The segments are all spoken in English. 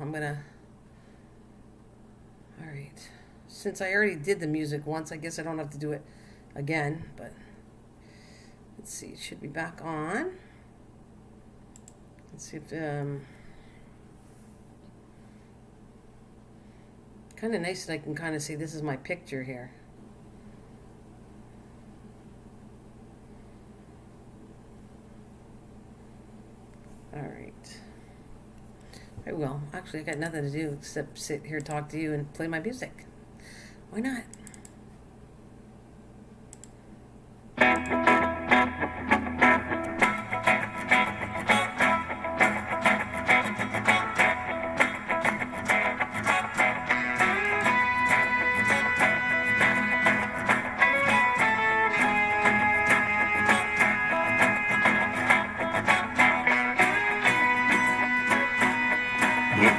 I'm gonna. All right. Since I already did the music once, I guess I don't have to do it again. But let's see. It should be back on. Let's see if kind of nice that I can kind of see this is my picture here. All right. I will. Actually, I got nothing to do except sit here, talk to you, and play my music. Why not?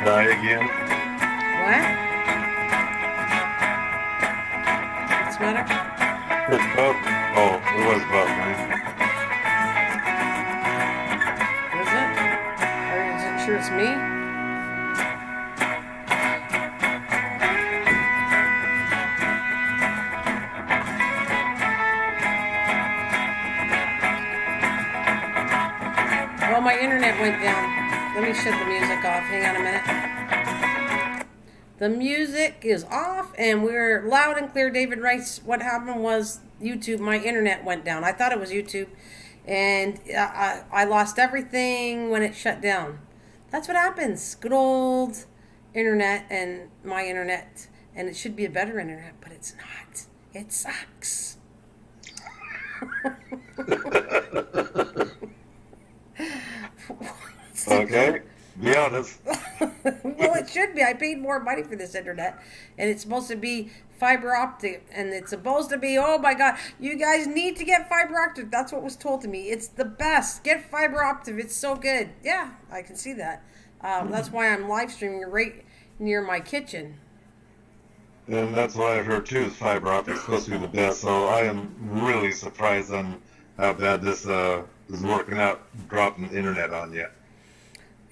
Die again? What? What's the matter? It's about, oh, it was about me. Was it? Are you sure it's me? Well, my internet went down. Let me shut the music off. Hang on a minute. The music is off and we're loud and clear. David writes, what happened was YouTube, my internet went down. I thought it was YouTube and I lost everything when it shut down. That's what happens. Good old internet and my internet. And it should be a better internet, but it's not. It sucks. Okay, be honest. Well, it should be. I paid more money for this internet, and it's supposed to be fiber optic, and it's supposed to be, oh my God, you guys need to get fiber optic. That's what was told to me. It's the best. Get fiber optic. It's so good. Yeah, I can see that. That's why I'm live streaming right near my kitchen. And that's what I've heard too, is fiber optic is supposed to be the best. So I am really surprised on how bad this is working out, dropping the internet on you.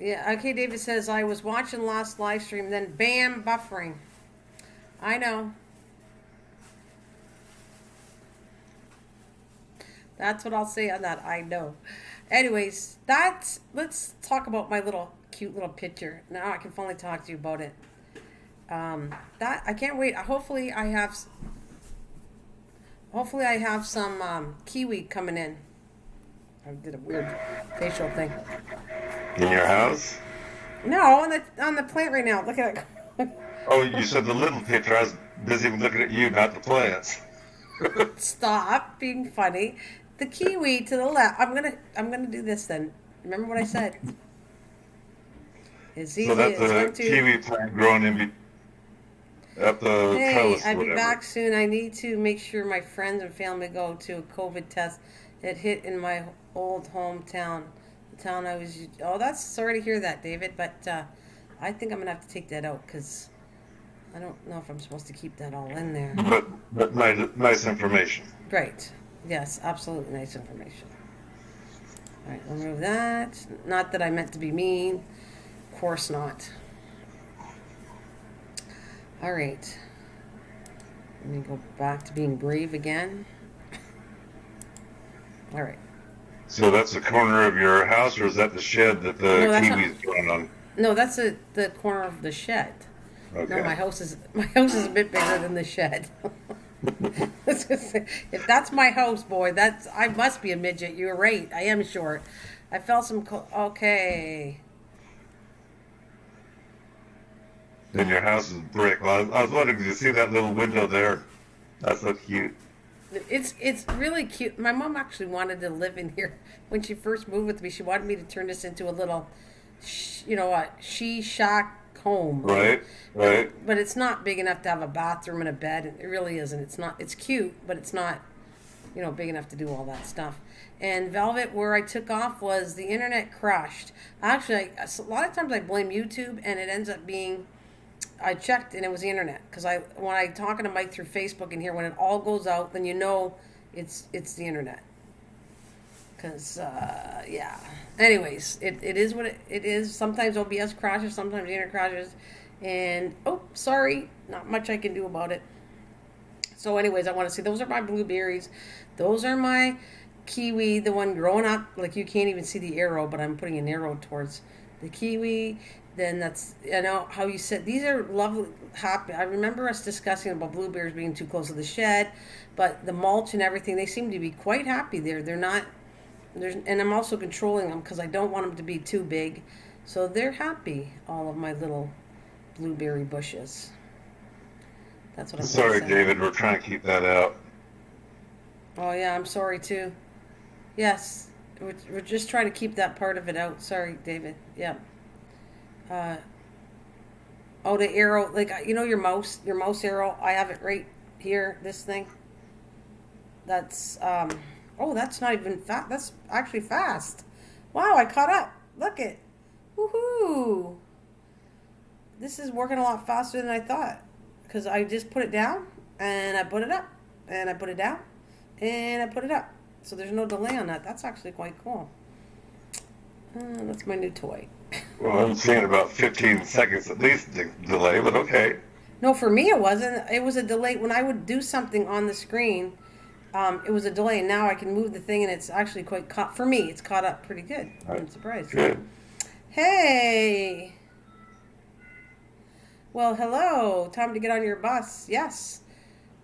Yeah, okay, David says, I was watching last live stream, then bam, buffering. I know. That's what I'll say on that. I know. Anyways, let's talk about my cute little picture. Now I can finally talk to you about it. I can't wait. Hopefully I have some kiwi coming in. I did a weird facial thing. In your house? No, on the plant right now. Look at it. Oh, you said the little picture. I was busy looking at you, not the plants. Stop being funny. The kiwi to the left. I'm gonna do this then. Remember what I said. It's easy. So that's a kiwi plant growing at the Hey, trellis. I'll be whatever. back soon. I need to make sure my friends and family go to a COVID test. It hit in my old hometown. The town I was... Oh, that's sorry to hear that, David. But I think I'm going to have to take that out because I don't know if I'm supposed to keep that all in there. But nice information. Right. Yes, absolutely nice information. All right, remove that. Not that I meant to be mean. Of course not. All right. Let me go back to being brave again. All right. So that's the corner of your house, or is that the shed that the kiwi's growing on? No, that's the corner of the shed. Okay. No, my house is a bit bigger than the shed. If that's my house, boy, I must be a midget. You're right. I am short. I felt some. Okay. And your house is brick. Well, I was wondering, did you see that little window there? That's so cute. It's really cute. My mom actually wanted to live in here when she first moved with me. She wanted me to turn this into a little, she shack home. Right. But it's not big enough to have a bathroom and a bed. It really isn't. It's not. It's cute, but it's not, big enough to do all that stuff. And Velvet, where I took off, was the internet crashed. Actually, a lot of times I blame YouTube, and it ends up being. I checked and it was the internet because when I talking to Mike through Facebook and here, when it all goes out, then it's the internet. Because, yeah. Anyways, it is what it is. Sometimes OBS crashes, sometimes the internet crashes. And, oh, sorry, not much I can do about it. So anyways, I want to see, those are my blueberries. Those are my kiwi, the one growing up. Like, you can't even see the arrow, but I'm putting an arrow towards the kiwi. Then that's, you know, how you said, these are lovely, happy. I remember us discussing about blueberries being too close to the shed, but the mulch and everything, they seem to be quite happy there. They're not, and I'm also controlling them because I don't want them to be too big. So they're happy, all of my little blueberry bushes. That's what I'm Sorry, saying. David, we're trying to keep that out. Oh, yeah, I'm sorry, too. Yes, we're just trying to keep that part of it out. Sorry, David. Yeah. Oh, the arrow, like, you know, your mouse arrow, I have it right here, this thing. That's, oh, that's not even fast. That's actually fast. Wow, I caught up. Look it. Woohoo. This is working a lot faster than I thought. Because I just put it down, and I put it up, and I put it down, and I put it up. So there's no delay on that. That's actually quite cool. That's my new toy. Well, I'm seeing about 15 seconds at least delay, but okay. No, for me it wasn't. It was a delay. When I would do something on the screen, it was a delay. And now I can move the thing, and it's actually quite caught. For me, it's caught up pretty good. I'm surprised. Good. Hey. Well, hello. Time to get on your bus. Yes.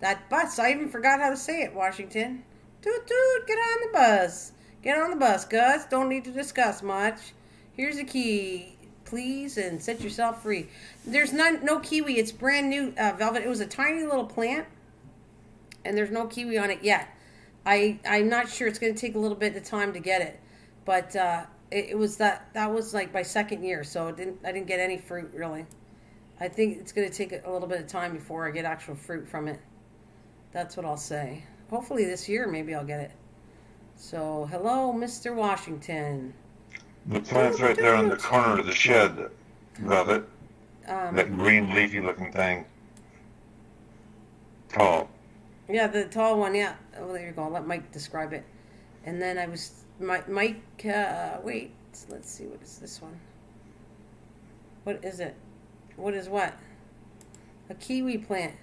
That bus. I even forgot how to say it, Washington. Toot toot. Get on the bus. Get on the bus, Gus. Don't need to discuss much. Here's a key, please, and set yourself free. There's no kiwi. It's brand new, Velvet. It was a tiny little plant, and there's no kiwi on it yet. I'm not sure. It's going to take a little bit of time to get it, but it was that was like my second year, so I didn't get any fruit really. I think it's going to take a little bit of time before I get actual fruit from it. That's what I'll say. Hopefully this year, maybe I'll get it. So, hello, Mr. Washington. The plant's right there on the corner of the shed, Velvet. That green leafy looking thing. Tall. Yeah, the tall one, yeah. Oh, there you go. I'll let Mike describe it. And then I was, Mike, wait, let's see, what is this one? What is it? What is what? A kiwi plant.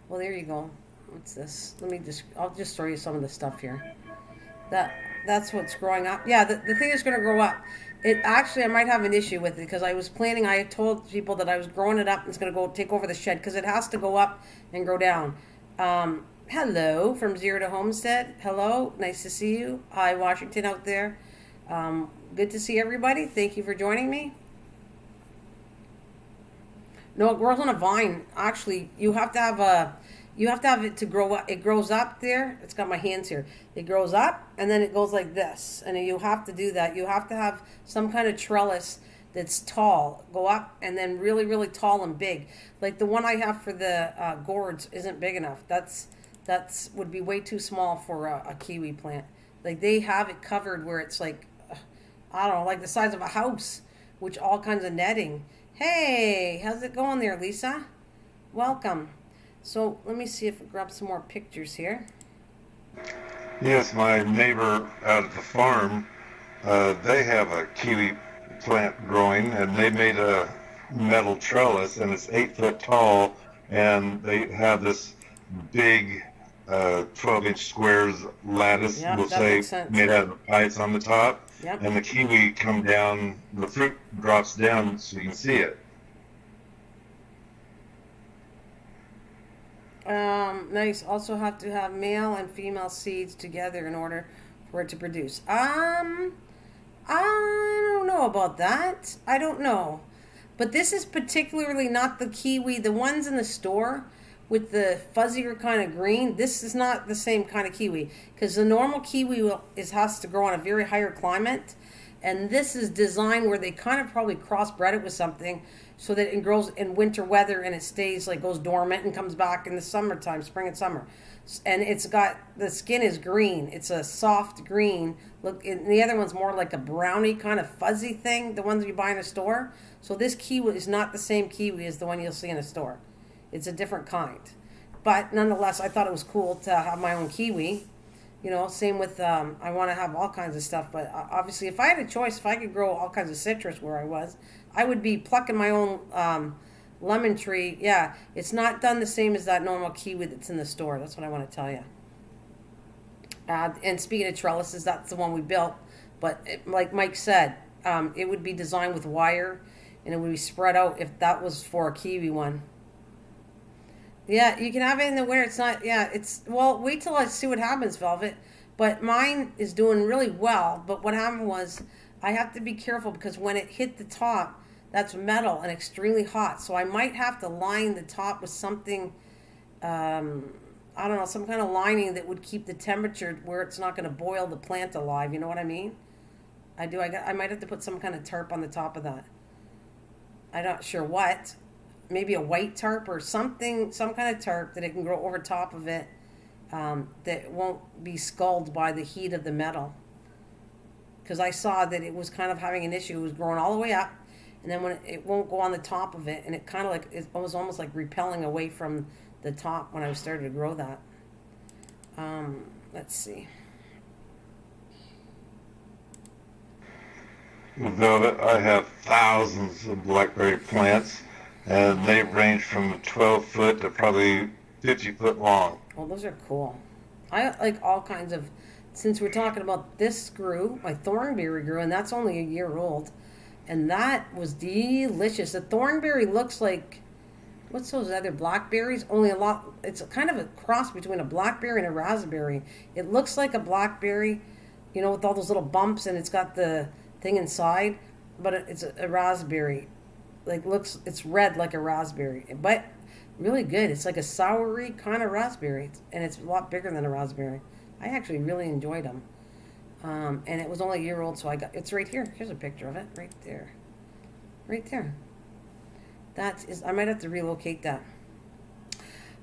Well, there you go. What's this? I'll just show you some of the stuff here. That's what's growing up. Yeah, the thing is going to grow up. It actually, I might have an issue with it because I was planning, I told people that I was growing it up and it's going to go take over the shed because it has to go up and grow down. Hello from Zero to Homestead. Hello, nice to see you. Hi, Washington out there. Good to see everybody. Thank you for joining me. No, it grows on a vine. Actually, you have to have it to grow up. It grows up there. It's got my hands here. It grows up and then it goes like this. And you have to do that. You have to have some kind of trellis that's tall. Go up and then really, really tall and big. Like the one I have for the gourds isn't big enough. That's would be way too small for a kiwi plant. Like they have it covered where it's like, I don't know, like the size of a house, which all kinds of netting. Hey, how's it going there, Lisa? Welcome. So let me see if I grab some more pictures here. Yes, my neighbor out at the farm, they have a kiwi plant growing, and they made a metal trellis, and it's 8 foot tall, and they have this big 12-inch squares lattice, Yep, we'll that say, makes sense. made out of pipes on the top. Yep. And the kiwi come down, the fruit drops down so you can see it. Nice. Also have to have male and female seeds together in order for it to produce. I don't know about that. I don't know. But this is particularly not the kiwi. The ones in the store with the fuzzier kind of green, this is not the same kind of kiwi. Because the normal kiwi has to grow on a very higher climate. And this is designed where they kind of probably crossbred it with something so that it grows in winter weather and it stays like goes dormant and comes back in the summertime, spring and summer. And it's got, the skin is green. It's a soft green. Look, and the other one's more like a brownie kind of fuzzy thing, the ones you buy in a store. So this kiwi is not the same kiwi as the one you'll see in a store. It's a different kind. But nonetheless, I thought it was cool to have my own kiwi. You know, same with I want to have all kinds of stuff, but obviously, if I had a choice, if I could grow all kinds of citrus where I was, I would be plucking my own lemon tree. Yeah, it's not done the same as that normal kiwi that's in the store. That's what I want to tell you. And speaking of trellises, that's the one we built. But like Mike said, it would be designed with wire, and it would be spread out if that was for a kiwi one. Yeah, you can have it in the winter. It's not. Yeah, it's well. Wait till I see what happens, Velvet. But mine is doing really well. But what happened was, I have to be careful because when it hit the top, that's metal and extremely hot. So I might have to line the top with something. I don't know, some kind of lining that would keep the temperature where it's not going to boil the plant alive. You know what I mean? I do. I might have to put some kind of tarp on the top of that. I'm not sure what. Maybe a white tarp or something, some kind of tarp that it can grow over top of it, that won't be scalded by the heat of the metal. Because I saw that it was kind of having an issue. It was growing all the way up, and then when it won't go on the top of it, and it kind of like it was almost like repelling away from the top when I started to grow that. Let's see. Velvet, I have thousands of blackberry plants, and they range from 12 foot to probably 50 foot long. Well, those are cool. I like all kinds of, since we're talking about this grew, my thornberry grew, and that's only a year old. And that was delicious. The thornberry looks like, what's those other blackberries? Only a lot, it's kind of a cross between a blackberry and a raspberry. It looks like a blackberry, you know, with all those little bumps, and it's got the thing inside, but it's a raspberry. Like it's red like a raspberry, but really good. It's like a soury kind of raspberry, and it's a lot bigger than a raspberry. I actually really enjoyed them. And it was only a year old, so it's right here. Here's a picture of it, right there. Right there. I might have to relocate that.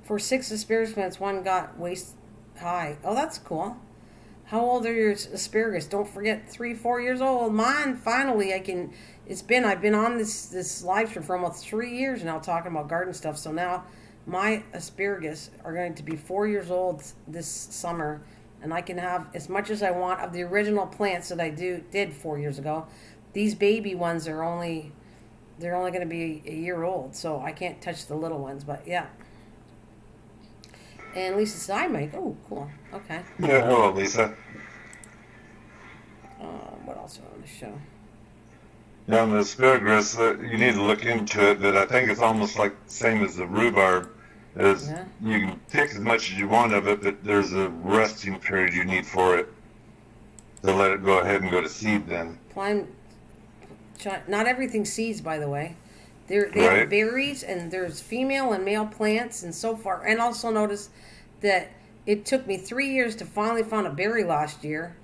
For 6 asparagus plants, one got waist high. Oh, that's cool. How old are your asparagus? Don't forget, 3-4 years old. Mine, finally, I've been on this live stream for almost 3 years now talking about garden stuff. So now my asparagus are going to be 4 years old this summer. And I can have as much as I want of the original plants that I did 4 years ago. These baby ones they're only going to be a year old, so I can't touch the little ones. But yeah. And Lisa said, "I make." Oh, cool. Okay. Yeah, hello, Lisa. What else do I want to show? Now, the asparagus, you need to look into it, but I think it's almost like the same as the rhubarb. You can pick as much as you want of it, but there's a resting period you need for it to let it go ahead and go to seed then. Not everything seeds, by the way. They Right. have berries, and there's female and male plants, and so far. And also notice that it took me 3 years to finally find a berry last year,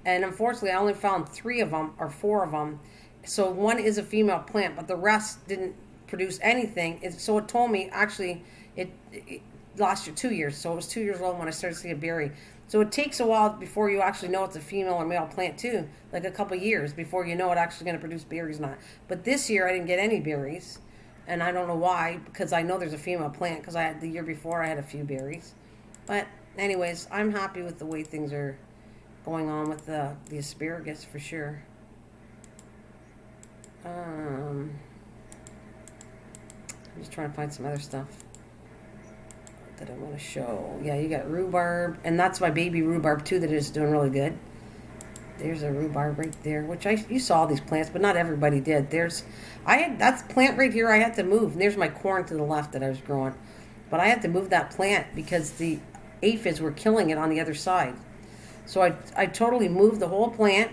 and unfortunately I only found 3 of them, or 4 of them. So one is a female plant, but the rest didn't produce anything. So it told me, actually, it last year 2 years, so it was 2 years old when I started to see a berry. So it takes a while before you actually know it's a female or male plant too, like a couple years before you know it's actually going to produce berries or not. But this year I didn't get any berries, and I don't know why, because I know there's a female plant, because the year before I had a few berries. But anyways, I'm happy with the way things are going on with the asparagus for sure. I'm just trying to find some other stuff that I want to show. Yeah, you got rhubarb, and that's my baby rhubarb too that is doing really good. There's a rhubarb right there, which you saw these plants, but not everybody did. That's plant right here I had to move. And there's my corn to the left that I was growing. But I had to move that plant because the aphids were killing it on the other side. So I totally moved the whole plant,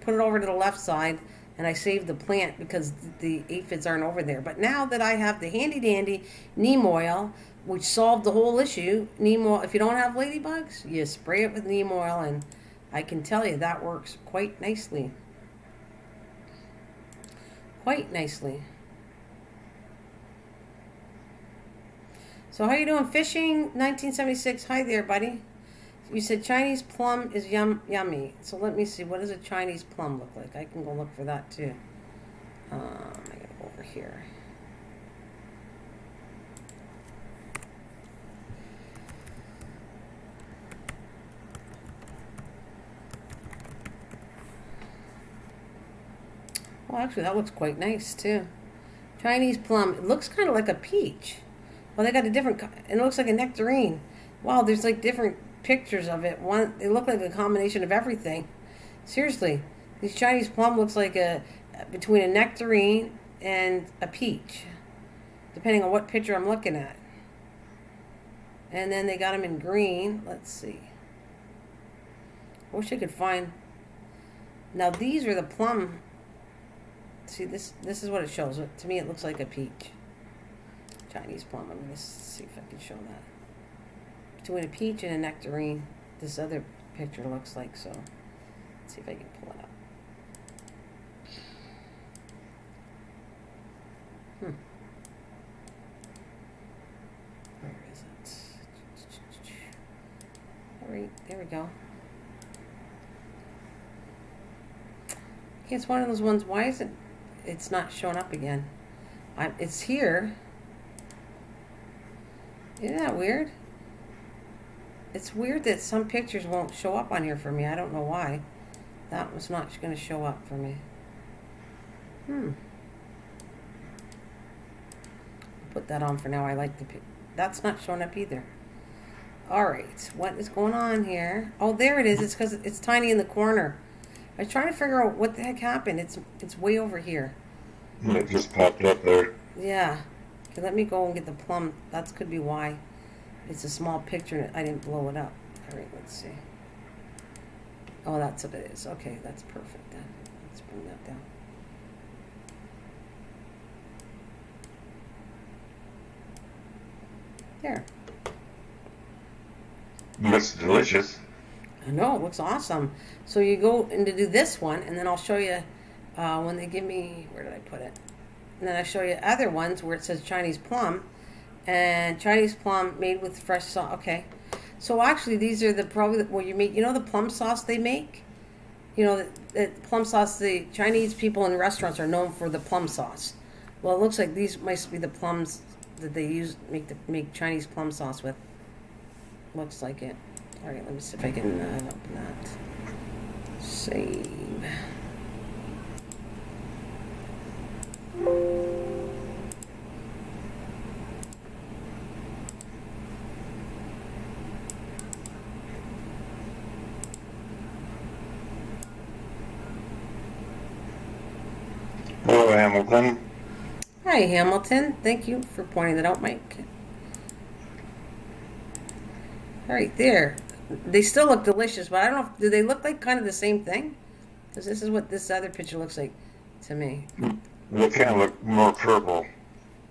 put it over to the left side, and I saved the plant because the aphids aren't over there. But now that I have the handy dandy neem oil, which solved the whole issue, neem oil, if you don't have ladybugs, you spray it with neem oil, and I can tell you that works quite nicely. Quite nicely. So how you doing? Fishing 1976. Hi there, buddy. You said Chinese plum is yummy. So let me see. What does a Chinese plum look like? I can go look for that too. I gotta go over here. Oh, actually, that looks quite nice, too. Chinese plum. It looks kind of like a peach. Well, they got a different... It looks like a nectarine. Wow, there's like different pictures of it. One, they look like a combination of everything. Seriously. These Chinese plum looks like between a nectarine and a peach. Depending on what picture I'm looking at. And then they got them in green. Let's see. I wish I could find... Now, these are the plum... See, this is what it shows. To me, it looks like a peach. Chinese plum. I'm going to see if I can show that. Between a peach and a nectarine, this other picture looks like. So, let's see if I can pull it up. Where is it? All right, there we go. It's one of those ones. Why is it's not showing up again? It's here. Isn't that weird? It's weird that some pictures won't show up on here for me. I don't know why. That was not going to show up for me. Put that on for now. I like the pic. That's not showing up either. All right. What is going on here? Oh, there it is. It's because it's tiny in the corner. I was trying to figure out what the heck happened. It's way over here. It just popped up there. Yeah. Okay, let me go and get the plum. That could be why. It's a small picture and I didn't blow it up. All right, let's see. Oh, that's what it is. Okay, that's perfect then. Let's bring that down. There. Looks delicious. I know, it looks awesome. So you go and to do this one, and then I'll show you when they give me, where did I put it? And then I show you other ones where it says Chinese plum, and Chinese plum made with fresh sauce. Okay, so actually these are probably where you make, you know, the plum sauce they make. You know, the plum sauce. The Chinese people in restaurants are known for the plum sauce. Well, it looks like these might be the plums that they use make Chinese plum sauce with. Looks like it. All right, let me see if I can open that. Save. Hello, Hamilton. Hi, Hamilton. Thank you for pointing that out, Mike. All right, there. They still look delicious, but I don't know. Do they look like kind of the same thing? Because this is what this other picture looks like to me. They kind of look more purple.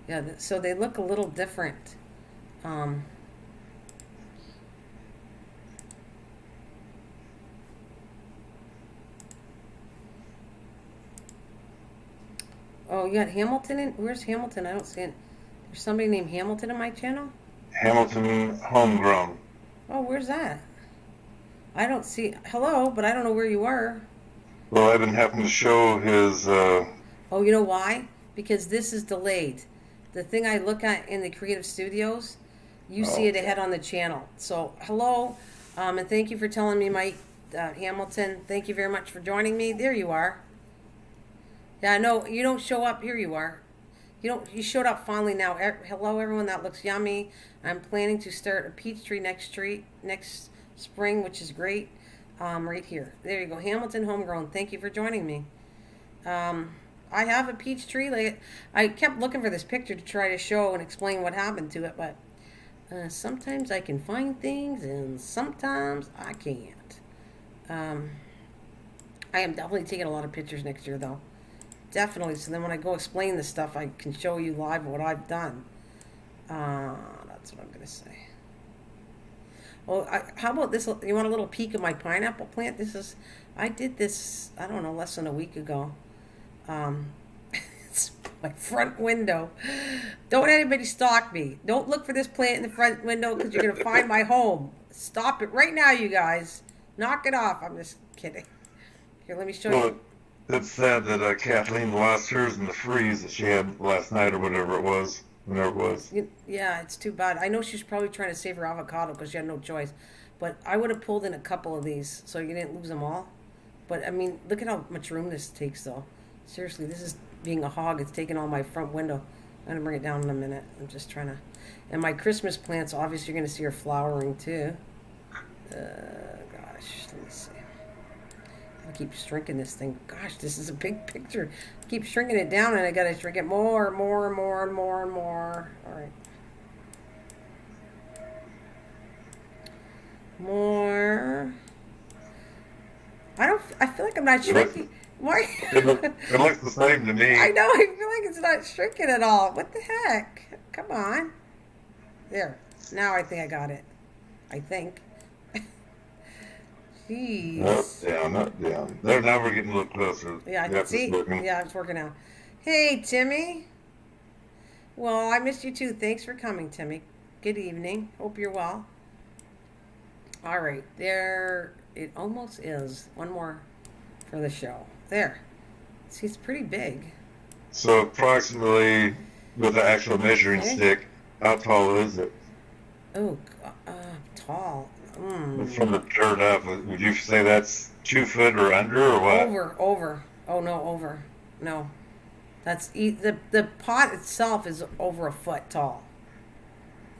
Yeah, so they look a little different. Oh, you got Hamilton in? Where's Hamilton? I don't see it. There's somebody named Hamilton in my channel? Hamilton Homegrown. Oh, where's that? I don't see... Hello, but I don't know where you are. Well, I've been having to show his... Oh, you know why? Because this is delayed. The thing I look at in the Creative Studios, you see it ahead on the channel. So, hello, and thank you for telling me, Mike Hamilton. Thank you very much for joining me. There you are. Yeah, no, you don't show up. Here you are. You showed up finally now. Hello, everyone. That looks yummy. I'm planning to start a peach tree next spring, which is great. Right here. There you go. Hamilton Homegrown. Thank you for joining me. I have a peach tree. Like, I kept looking for this picture to try to show and explain what happened to it, but sometimes I can find things and sometimes I can't. I am definitely taking a lot of pictures next year, though. Definitely. So then when I go explain this stuff, I can show you live what I've done. That's what I'm going to say. Well, how about this? You want a little peek of my pineapple plant? I did this, I don't know, less than a week ago. It's my front window. Don't anybody stalk me. Don't look for this plant in the front window because you're going to find my home. Stop it right now, you guys. Knock it off. I'm just kidding. Here, let me show you. It's sad that Kathleen lost hers in the freeze that she had last night or whenever it was. Yeah, it's too bad. I know she's probably trying to save her avocado because she had no choice. But I would have pulled in a couple of these so you didn't lose them all. But, I mean, look at how much room this takes, though. Seriously, this is being a hog. It's taking all my front window. I'm going to bring it down in a minute. I'm just trying to... And my Christmas plants, obviously, you're going to see are flowering, too. Gosh, let me see. I keep shrinking this thing. Gosh, this is a big picture. I keep shrinking it down, and I got to shrink it more and more and more and more and more. All right. More. I feel like I'm not shrinking. Why? It looks the same to me. I know. I feel like it's not shrinking at all. What the heck? Come on. There. Now I think I got it. I think. Jeez. Up, down. There, now we're getting a little closer. Yeah, I can see. Yeah, it's working out. Hey, Timmy. Well, I missed you too. Thanks for coming, Timmy. Good evening. Hope you're well. All right. There it almost is. One more for the show. There. See, it's pretty big. So approximately, with the actual measuring stick, how tall is it? Oh, tall. From the dirt up, would you say that's 2 foot or under, or what? Over. Oh, no, over. No. That's the pot itself is over a foot tall.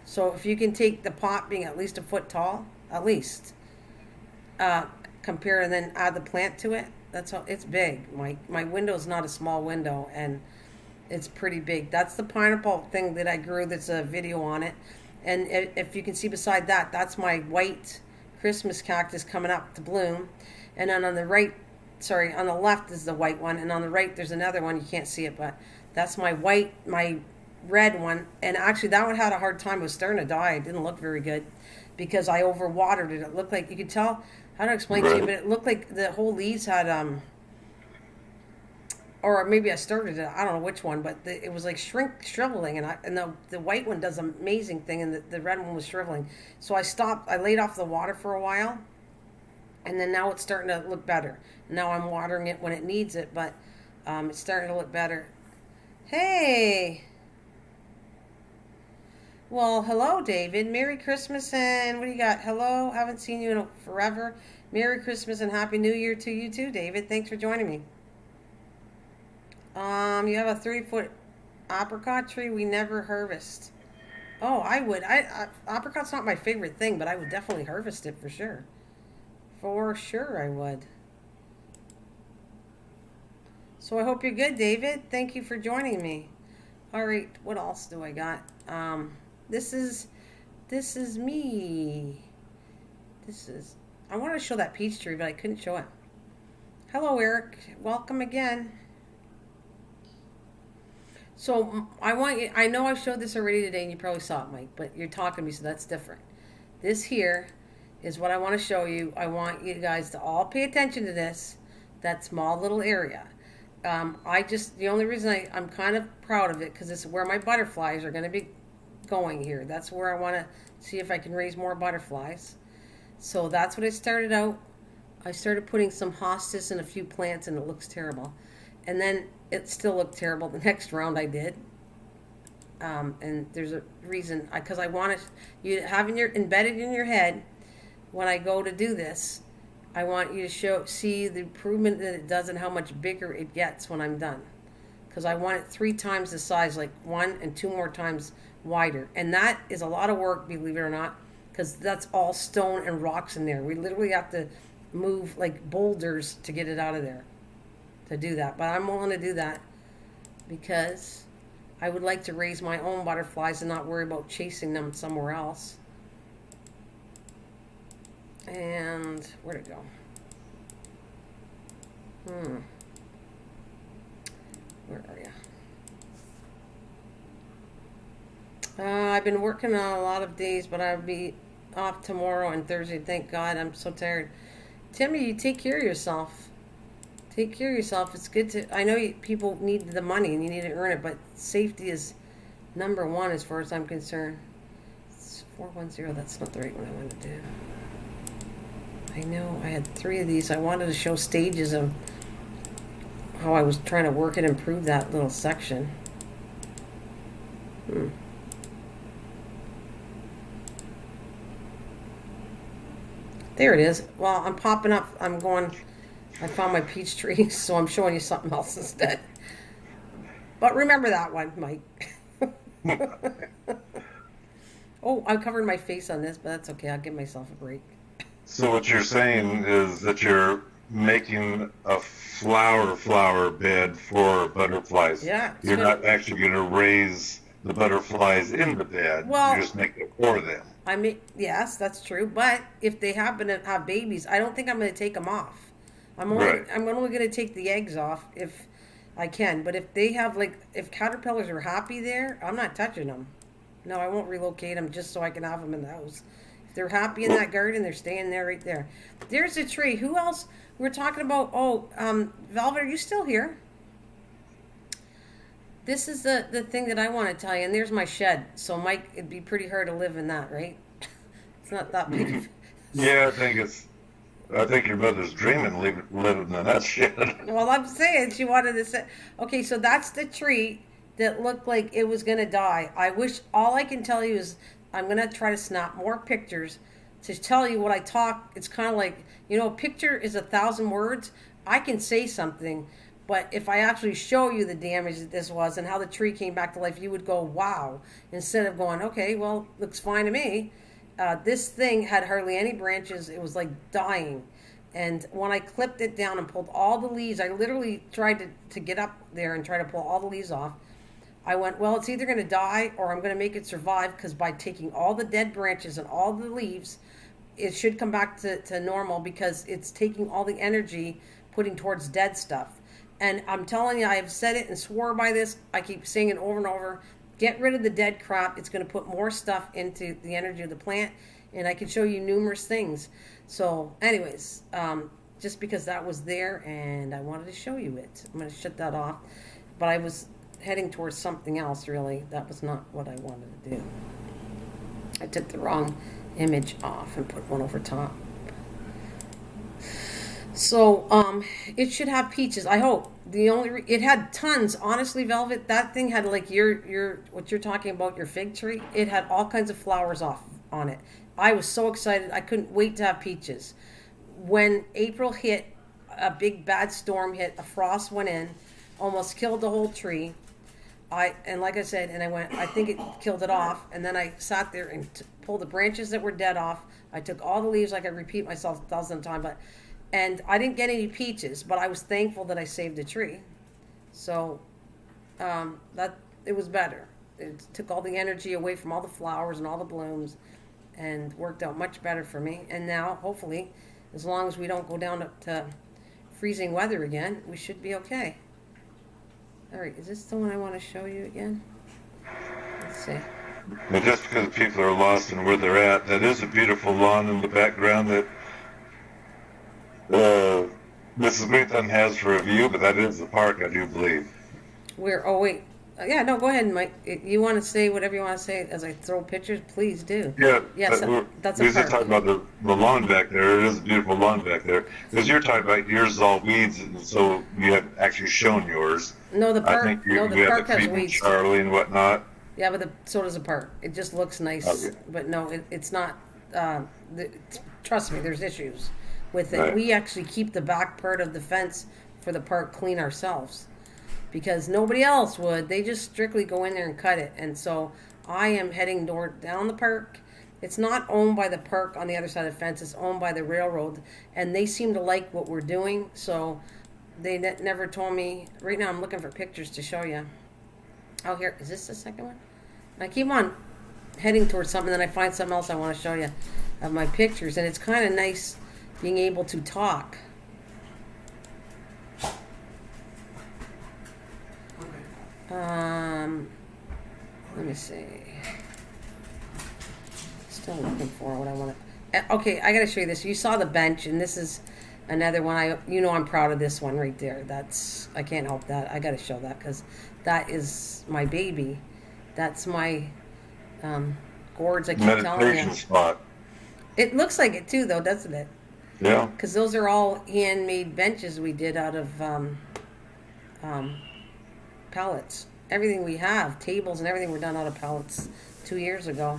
So if you can take the pot being at least a foot tall, at least, compare and then add the plant to it, that's how it's big. My window's not a small window, and it's pretty big. That's the pineapple thing that I grew. That's a video on it. And if you can see beside that, that's my white Christmas cactus coming up to bloom. And then on the right, on the left is the white one. And on the right, there's another one. You can't see it, but that's my red one. And actually, that one had a hard time. It was starting to die. It didn't look very good because I overwatered it. It looked like, you could tell, how to explain to you, but it looked like the whole leaves had, or maybe I started it. I don't know which one, but it was like shriveling, and the white one does an amazing thing, and the red one was shriveling. So I stopped. I laid off the water for a while, and then now it's starting to look better. Now I'm watering it when it needs it, but it's starting to look better. Hey. Well, hello, David. Merry Christmas, and what do you got? Hello. Haven't seen you in forever. Merry Christmas and Happy New Year to you too, David. Thanks for joining me. You have a 30-foot apricot tree we never harvest. Oh, I would. Apricot's not my favorite thing, but I would definitely harvest it for sure. For sure I would. So I hope you're good, David. Thank you for joining me. All right, what else do I got? This is me. I wanted to show that peach tree, but I couldn't show it. Hello, Eric. Welcome again. So I know I showed this already today, and you probably saw it, Mike, but you're talking to me, so that's different. This here is what I want to show you. I want you guys to all pay attention to this, that small little area. The only reason I'm kind of proud of it, because it's where my butterflies are going to be going here. That's where I want to see if I can raise more butterflies. So that's what I started out. I started putting some hostas and a few plants, and it looks terrible. And then it still looked terrible the next round I did. And there's a reason, because I want you to have embedded in your head, when I go to do this, I want you to see the improvement that it does and how much bigger it gets when I'm done. Because I want it 3 times the size, like 1 and 2 more times wider. And that is a lot of work, believe it or not, because that's all stone and rocks in there. We literally have to move like boulders to get it out of there to do that. But I'm willing to do that because I would like to raise my own butterflies and not worry about chasing them somewhere else. And where'd it go? Where are you? I've been working on a lot of days, but I'll be off tomorrow and Thursday. Thank God. I'm so tired. Timmy, you take care of yourself. Take care of yourself. It's good to... I know people need the money and you need to earn it, but safety is number 1 as far as I'm concerned. It's 410. That's not the right one I want to do. I know I had 3 of these. I wanted to show stages of how I was trying to work and improve that little section. There it is. Well, I'm popping up. I'm going I found my peach tree, so I'm showing you something else instead. But remember that one, Mike. Oh, I covered my face on this, but that's okay. I'll give myself a break. So what you're saying is that you're making a flower bed for butterflies. Yeah. You're not actually going to raise the butterflies in the bed. Well, You're just making it for them. I mean, yes, that's true. But if they happen to have babies, I don't think I'm going to take them off. I'm only going to take the eggs off if I can. But if they have if caterpillars are happy there, I'm not touching them. No, I won't relocate them just so I can have them in the house. If they're happy in that garden, they're staying there right there. There's a tree. Who else? We're talking about. Oh, Velvet, are you still here? This is the thing that I want to tell you. And there's my shed. So, Mike, it'd be pretty hard to live in that, right? It's not that big. Yeah, I think your mother's dreaming living in that shed. Well, I'm saying she wanted to say. Okay, so that's the tree that looked like it was going to die. I wish, all I can tell you is I'm going to try to snap more pictures to tell you what I talk. It's kind of like, a picture is 1,000 words. I can say something, but if I actually show you the damage that this was and how the tree came back to life, you would go, wow, instead of going, okay, well, looks fine to me. This thing had hardly any branches. It was like dying. And when I clipped it down and pulled all the leaves, I literally tried to get up there and try to pull all the leaves off. I went, well, it's either going to die or I'm going to make it survive, because by taking all the dead branches and all the leaves, it should come back to normal, because it's taking all the energy putting towards dead stuff. And I'm telling you, I've said it and swore by this. I keep saying it over and over. Get rid of the dead crap. It's going to put more stuff into the energy of the plant. And I can show you numerous things. So anyways, just because that was there and I wanted to show you it, I'm going to shut that off. But I was heading towards something else, really. That was not what I wanted to do. I took the wrong image off and put one over top. So it should have peaches, I hope. It had tons, honestly, Velvet. That thing had your what you're talking about, your fig tree. It had all kinds of flowers on it. I was so excited. I couldn't wait to have peaches. When April hit, a big bad storm hit, a frost went in, almost killed the whole tree. Like I said, I think it killed it off. And then I sat there and pulled the branches that were dead off. I took all the leaves, like I repeat myself 1,000 times, and I didn't get any peaches, but I was thankful that I saved the tree. So that it was better. It took all the energy away from all the flowers and all the blooms, and worked out much better for me. And now, hopefully, as long as we don't go down to freezing weather again, we should be okay. All right, is this the one I want to show you again? Let's see. And just because people are lost in where they're at, that is a beautiful lawn in the background that Mrs. Greenthumb has for a view, but that is the park, I do believe. Oh, wait. Yeah, no, go ahead, Mike. You want to say whatever you want to say as I throw pictures? Please do. Yeah. Yes, that's a park. We're park. talking about the lawn back there. It is a beautiful lawn back there. Because you're talking about yours is all weeds, and so you have actually shown yours. No, the park. I think the park has weeds. Charlie and whatnot. Yeah, but so does the park. It just looks nice. Okay. But no, it's not. Trust me, there's issues with it. Right. We actually keep the back part of the fence for the park clean ourselves, because nobody else would. They just strictly go in there and cut it. And so I am heading down the park. It's not owned by the park on the other side of the fence. It's owned by the railroad, and they seem to like what we're doing. So they never told me. Right now I'm looking for pictures to show you. Oh, here. Is this the second one? I keep on heading towards something, and then I find something else I want to show you of my pictures. And it's kind of nice being able to talk. Let me see. Still looking for what I want to. Okay, I got to show you this. You saw the bench, and this is another one. I'm proud of this one right there. I can't help that. I got to show that because that is my baby. That's my gourds. I keep telling you. Meditation spot. It looks like it too, though, doesn't it? Yeah. Because those are all handmade benches we did out of pallets. Everything we have, tables and everything, were done out of pallets 2 years ago.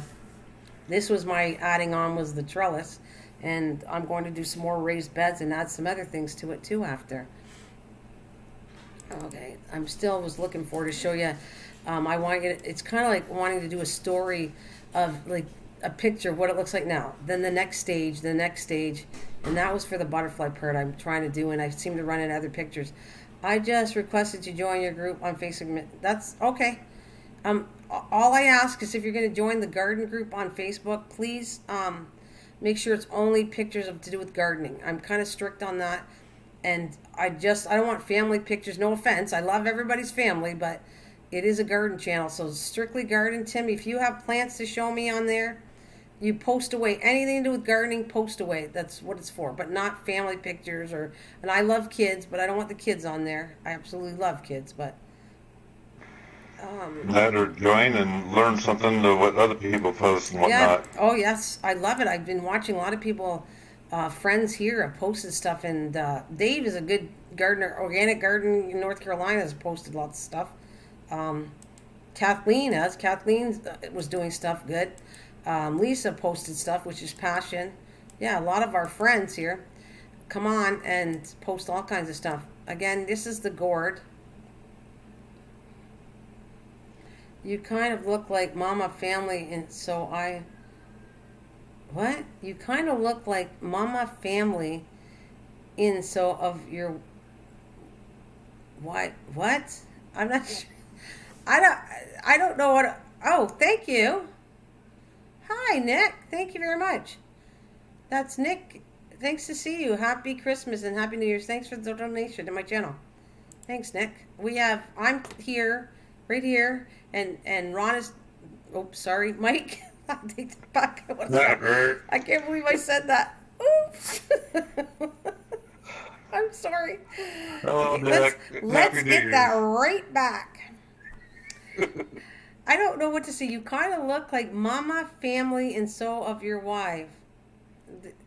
This was my adding on was the trellis, And I'm going to do some more raised beds and add some other things to it too after. Okay, I'm still was looking forward to show you. I want to get it's kind of like wanting to do a story of like a picture of what it looks like now. Then the next stage, and that was for the butterfly part I'm trying to do, and I seem to run into other pictures. I just requested you join your group on Facebook. That's okay. All I ask is if you're going to join the garden group on Facebook, please make sure it's only pictures of to do with gardening. I'm kind of strict on that, and I don't want family pictures. No offense, I love everybody's family, but it is a garden channel, so strictly garden. Tim, if you have plants to show me on there, you post away. Anything to do with gardening, post away. That's what it's for, but not family pictures or. And I love kids, but I don't want the kids on there. I absolutely love kids, but. That or join and learn something to what other people post and whatnot. Yeah. Oh yes, I love it. I've been watching a lot of people, friends here have posted stuff, and Dave is a good gardener. Organic Gardening in North Carolina has posted lots of stuff. Kathleen was doing stuff good. Lisa posted stuff, which is passion. Yeah, a lot of our friends here come on and post all kinds of stuff. Again, this is the gourd. You kind of look like Mama Family, and so I... What? You kind of look like Mama Family in so of your... What? I'm not sure. I don't know what... Oh, thank you. Hi, Nick. Thank you very much. That's Nick. Thanks to see you. Happy Christmas and Happy New Year's. Thanks for the donation to my channel. Thanks, Nick. I'm here, right here, and Ron is... Oh, sorry, Mike. I take that back. I can't believe I said that. Oops. I'm sorry. Hello, Nick. Let's get that right back. I don't know what to say. You kind of look like Mama Family and so of your wife.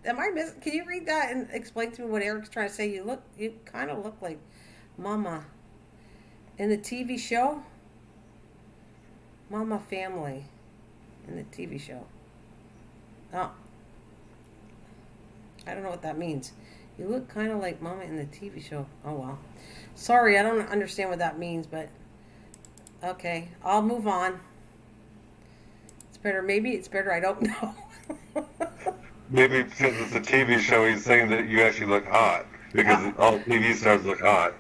Am I missing? Can you read that and explain to me what Eric's trying to say? You kind of look like Mama in the TV show. Mama Family in the TV show. Oh, I don't know what that means. You look kind of like Mama in the TV show. Oh well. Sorry, I don't understand what that means, but. Okay, I'll move on. It's better. Maybe it's better. I don't know. Maybe because it's a TV show, he's saying that you actually look hot. Because all TV stars look hot.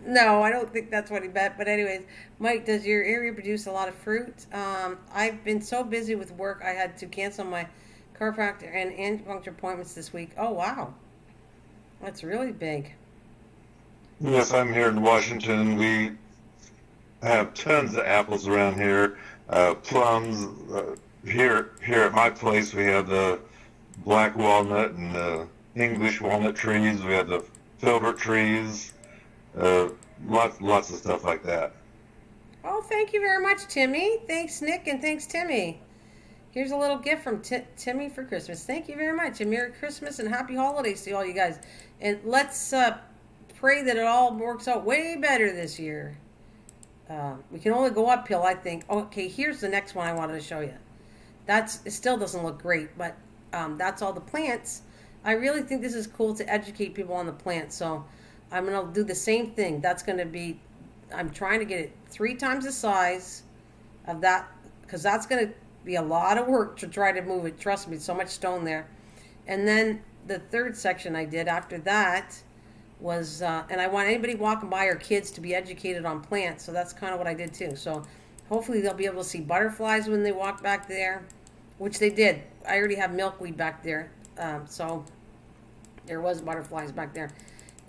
No, I don't think that's what he meant. But anyways, Mike, does your area produce a lot of fruit? I've been so busy with work, I had to cancel my chiropractor and acupuncture appointments this week. Oh, wow. That's really big. Yes, I'm here in Washington. We have tons of apples around here, plums. Here at my place, we have the black walnut and the English walnut trees. We have the filbert trees. Lots of stuff like that. Oh, thank you very much, Timmy. Thanks, Nick, and thanks, Timmy. Here's a little gift from Timmy for Christmas. Thank you very much, and Merry Christmas and Happy Holidays to all you guys. And let's pray that it all works out way better this year. We can only go uphill, I think. Okay, here's the next one I wanted to show you. It still doesn't look great, but that's all the plants. I really think this is cool to educate people on the plants, so I'm going to do the same thing. That's going to be, I'm trying to get it 3 times the size of that, because that's going to be a lot of work to try to move it. Trust me, so much stone there. And then the third section I did after that was, and I want anybody walking by or kids to be educated on plants, so that's kind of what I did too. So hopefully they'll be able to see butterflies when they walk back there, which they did. I already have milkweed back there, so there was butterflies back there.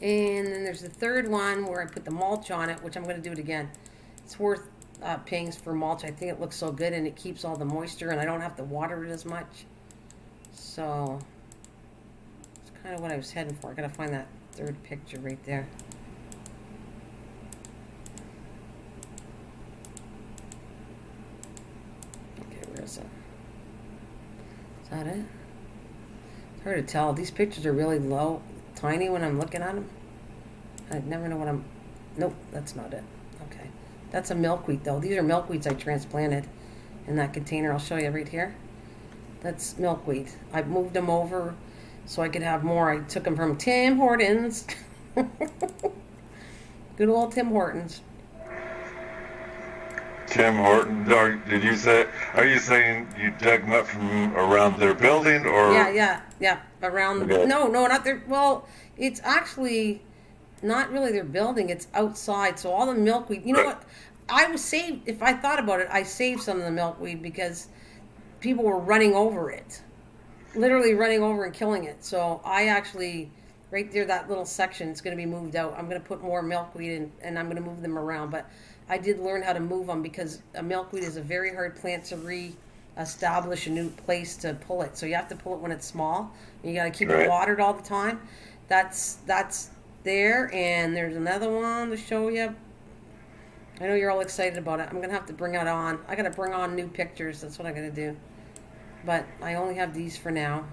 And then there's the third one where I put the mulch on it, which I'm going to do it again. It's worth paying for mulch. I think it looks so good and it keeps all the moisture and I don't have to water it as much. So it's kind of what I was heading for. I got to find that third picture right there. Okay, where is it? Is that it? It's hard to tell. These pictures are really low, tiny when I'm looking at them. I never know what I'm... Nope, that's not it. Okay. That's a milkweed, though. These are milkweeds I transplanted in that container. I'll show you right here. That's milkweed. I moved them over so I could have more. I took them from Tim Hortons. Good old Tim Hortons. Tim Horton, did you say? Are you saying you dug them up from around their building, Yeah, or? yeah, yeah. Around the Okay. no, no, not their. Well, it's actually not really their building. It's outside. So all the milkweed. You know Right. what? I was saved. If I thought about it, I saved some of the milkweed because people were running over it, literally running over and killing it. So I actually, right there, that little section is going to be moved out. I'm going to put more milkweed in, and I'm going to move them around. But I did learn how to move them because a milkweed is a very hard plant to re-establish a new place to pull it. So you have to pull it when it's small. You got to keep it Right. watered all the time. That's there, and there's another one to show you. I know you're all excited about it. I'm gonna have to bring it on. I gotta bring on new pictures. That's what I'm gonna do. But I only have these for now.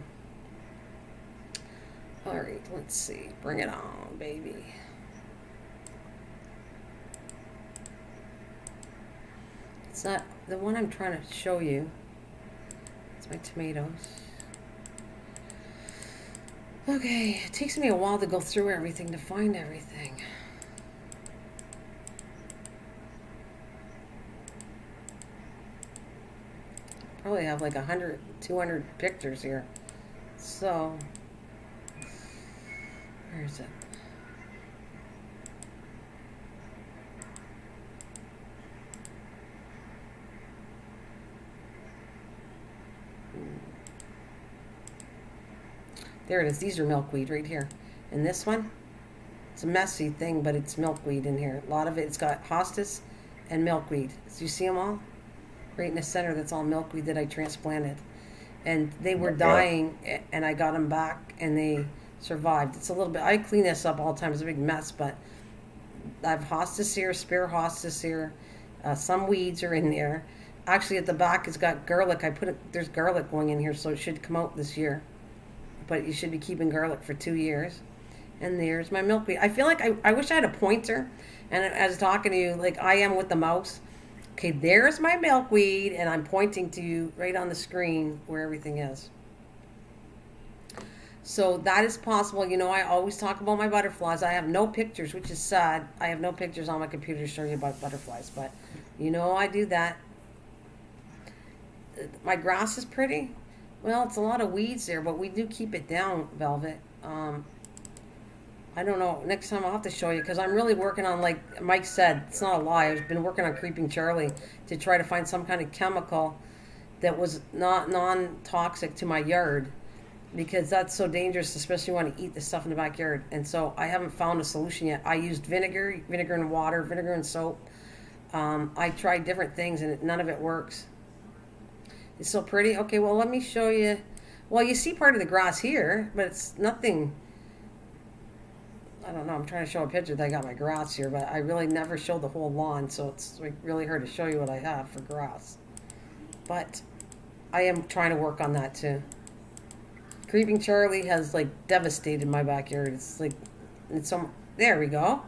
All right, let's see. Bring it on, baby. It's not the one I'm trying to show you. It's my tomatoes. Okay, it takes me a while to go through everything to find everything. Probably have like 100, 200 pictures here. So, where is it? There it is. These are milkweed right here. And this one, it's a messy thing, but it's milkweed in here. A lot of it, it's got hostas and milkweed. So you see them all? Right in the center, that's all milkweed that I transplanted. And they were Yeah. dying, and I got them back, and they survived. It's a little bit, I clean this up all the time. It's a big mess, but I have hostas here, spare hostas here. Some weeds are in there. Actually, at the back, it's got garlic. There's garlic going in here, so it should come out this year. But you should be keeping garlic for 2 years. And there's my milkweed. I feel like I wish I had a pointer. And as I was talking to you, like I am with the mouse. Okay, there's my milkweed, and I'm pointing to you right on the screen where everything is. So that is possible. You know, I always talk about my butterflies. I have no pictures, which is sad. I have no pictures on my computer to show you about butterflies, but you know I do that. My grass is pretty. Well, it's a lot of weeds there, but we do keep it down, Velvet. I don't know. Next time I'll have to show you because I'm really working on, like Mike said, it's not a lie. I've been working on Creeping Charlie to try to find some kind of chemical that was not non-toxic to my yard because that's so dangerous, especially when you want to eat the stuff in the backyard. And so I haven't found a solution yet. I used vinegar and water, vinegar and soap. I tried different things and none of it works. It's so pretty. Okay, well, let me show you. Well, you see part of the grass here, but it's nothing. I don't know. I'm trying to show a picture that I got my grass here, but I really never showed the whole lawn, so it's like really hard to show you what I have for grass. But I am trying to work on that too. Creeping Charlie has like devastated my backyard. It's like it's so. There we go.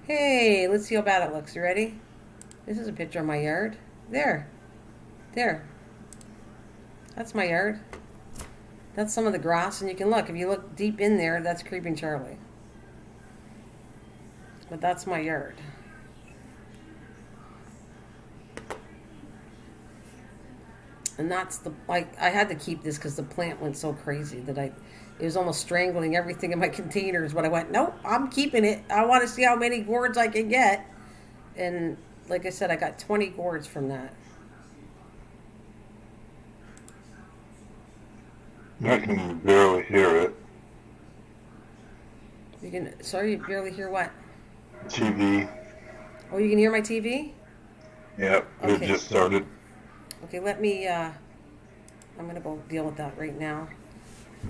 Hey, let's see how bad it looks. You ready? This is a picture of my yard. There, there. That's my yard. That's some of the grass, and you can look. If you look deep in there, that's Creeping Charlie. But that's my yard. And that's the like I had to keep this because the plant went so crazy that it was almost strangling everything in my containers. But I went, nope, I'm keeping it. I want to see how many gourds I can get. And like I said, I got 20 gourds from that. I can barely hear it. You can. Sorry, you barely hear what? TV. Oh, you can hear my TV. Yep, it Okay. just started. Okay. Let me. I'm gonna go deal with that right now.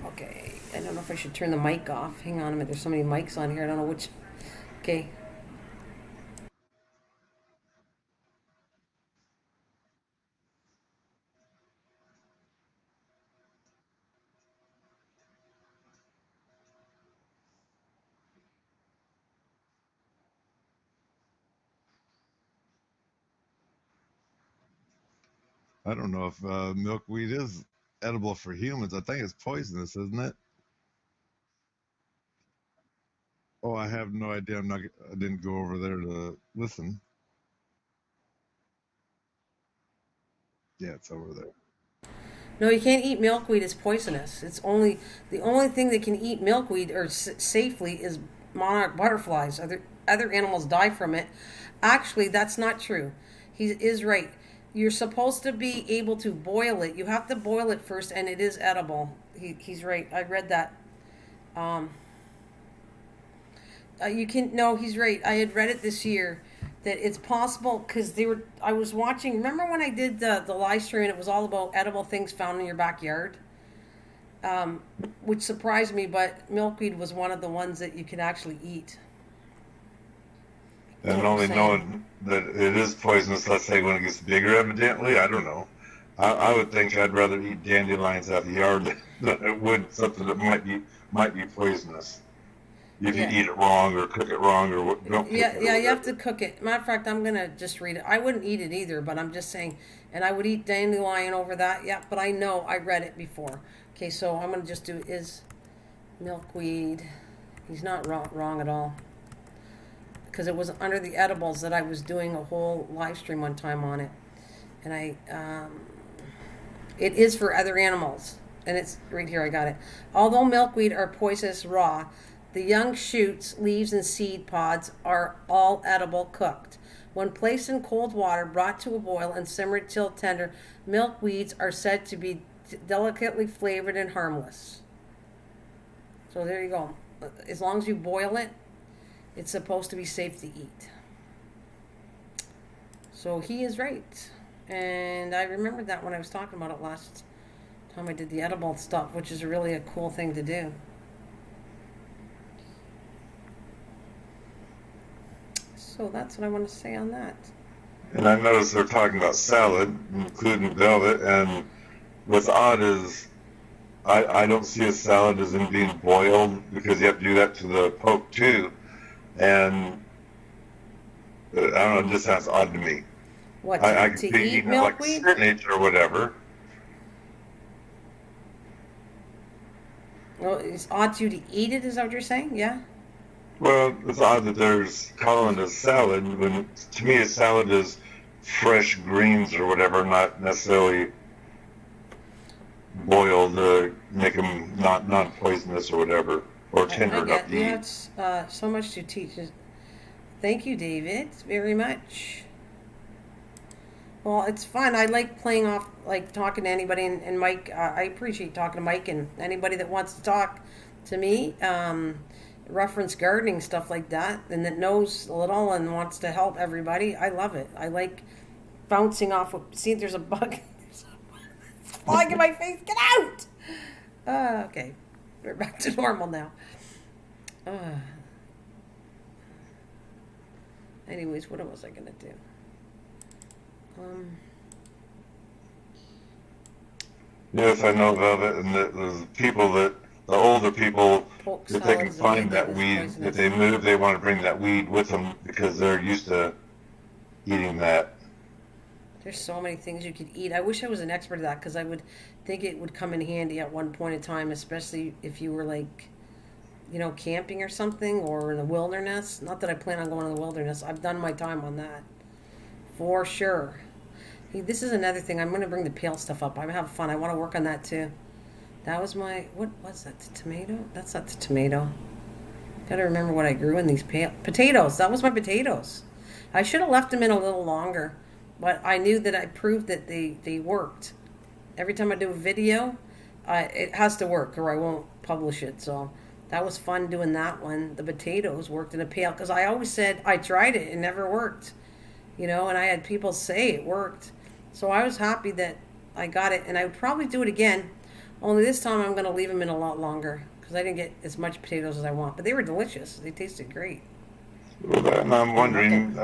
Okay. I don't know if I should turn the mic off. Hang on a minute. There's so many mics on here. I don't know which. Okay. I don't know if milkweed is edible for humans. I think it's poisonous, isn't it? Oh, I have no idea. I didn't go over there to listen. Yeah, it's over there. No, you can't eat milkweed. It's poisonous. It's only the only thing that can eat milkweed or safely is monarch butterflies. Other animals die from it. Actually, that's not true. He is right. You're supposed to be able to boil it. You have to boil it first, and it is edible. He's right. I read that. Um, you can no. He's right. I had read it this year that it's possible because they were. I was watching. Remember when I did the live stream and it was all about edible things found in your backyard, which surprised me. But milkweed was one of the ones that you can actually eat. And only knowing that it is poisonous, let's say when it gets bigger, evidently, I don't know. I would think I'd rather eat dandelions out of the yard than it would something that might be poisonous. If you eat it wrong or cook it wrong or don't cook it. Yeah, you have to cook it. Matter of fact, I'm gonna just read it. I wouldn't eat it either, but I'm just saying. And I would eat dandelion over that. Yeah, but I know I read it before. Okay, so I'm gonna just do is milkweed. He's not wrong at all. Because it was under the edibles that I was doing a whole live stream one time on it, and it is for other animals, and it's right here. I got it. Although milkweed are poisonous raw, the young shoots, leaves, and seed pods are all edible cooked. When placed in cold water, brought to a boil, and simmered till tender, milkweeds are said to be delicately flavored and harmless. So there you go. As long as you boil it, it's supposed to be safe to eat. So he is right. And I remembered that when I was talking about it last time I did the edible stuff, which is really a cool thing to do. So that's what I want to say on that. And I noticed they're talking about salad, including velvet, and what's odd is I don't see a salad as in being boiled because you have to do that to the poke too. And I don't know, it just sounds odd to me. What, I to could be eat eating it like milkweed? spinach or whatever. Well, it's odd to you to eat it, is that what you're saying? Yeah? Well, it's odd that there's calling it a salad when to me a salad is fresh greens or whatever, not necessarily boiled to make them not non-poisonous or whatever, or tender enough to you eat. have so much to teach. Thank you, David, very much. Well, it's fun. I like playing off, like talking to anybody, and Mike, I appreciate talking to Mike and anybody that wants to talk to me, reference gardening, stuff like that, and that knows a little and wants to help everybody. I love it. I like bouncing off. See, there's a bug. There's a bug flying in my face. Get out! Okay. We're back to normal now. Anyways, what was I going to do? Yes, I know Velvet, and the people that, the older people, if they can find that weed, if they move, they want to bring that weed with them because they're used to eating that. There's so many things you could eat. I wish I was an expert at that because I would think it would come in handy at one point in time, especially if you were like, you know, camping or something or in the wilderness. Not that I plan on going to the wilderness. I've done my time on that. For sure. Hey, this is another thing. I'm going to bring the pale stuff up. I'm having fun. I want to work on that too. That was my, what was that? The tomato? That's not the tomato. Got to remember what I grew in these potatoes. That was my potatoes. I should have left them in a little longer, but I knew that I proved that they worked. Every time I do a video, it has to work or I won't publish it. So that was fun doing that one. The potatoes worked in a pail because I always said I tried it. It never worked. You know, and I had people say it worked. So I was happy that I got it, and I would probably do it again. Only this time I'm going to leave them in a lot longer because I didn't get as much potatoes as I want. But they were delicious. They tasted great. Well, and I'm wondering,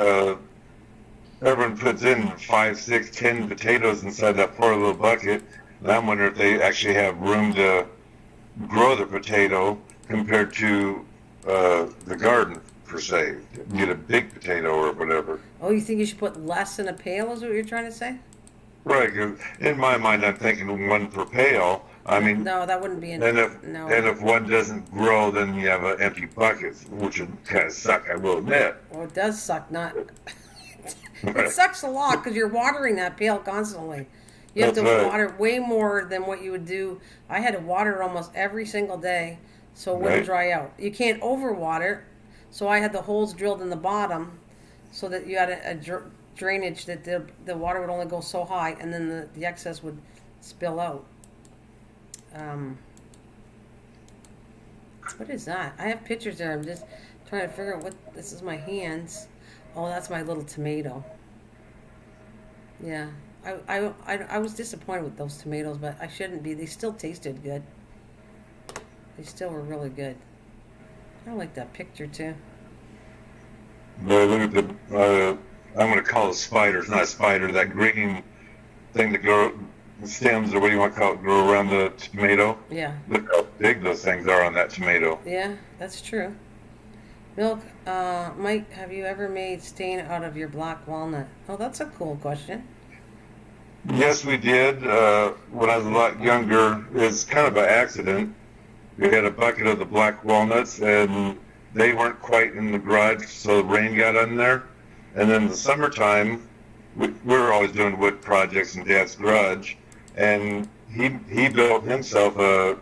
everyone puts in 5, 6, 10 potatoes inside that poor little bucket, and I'm wondering if they actually have room to grow the potato compared to the garden, per se. Get a big potato or whatever. Oh, you think you should put less in a pail is what you're trying to say? Right, 'cause in my mind I'm thinking one per pail, I mean, No, that wouldn't be and if no. one doesn't grow, then you have an empty bucket, which would kind of suck, I will admit. Well, it does suck. Not. It sucks a lot because you're watering that pail constantly. You have That's to right. water way more than what you would do. I had to water almost every single day so it wouldn't Right. dry out. You can't overwater, so I had the holes drilled in the bottom so that you had a drainage that the water would only go so high and then the excess would spill out. What is that? I have pictures there. I'm just trying to figure out what this is. My hands. Oh, that's my little tomato. Yeah, I was disappointed with those tomatoes, but I shouldn't be. They still tasted good. They still were really good. I like that picture too. But look at the, I'm going to call it spiders, not a spider, that green thing that grow, stems, or what do you want to call it, grow around the tomato. Yeah, Look how big those things are on that tomato. yeah, that's true. Milk, Mike, have you ever made stain out of your black walnut? Oh, that's a cool question. Yes, we did. When I was a lot younger, it's kind of an accident. We had a bucket of the black walnuts, and they weren't quite in the garage, so the rain got in there. And then the summertime, we were always doing wood projects in Dad's garage, and he built himself a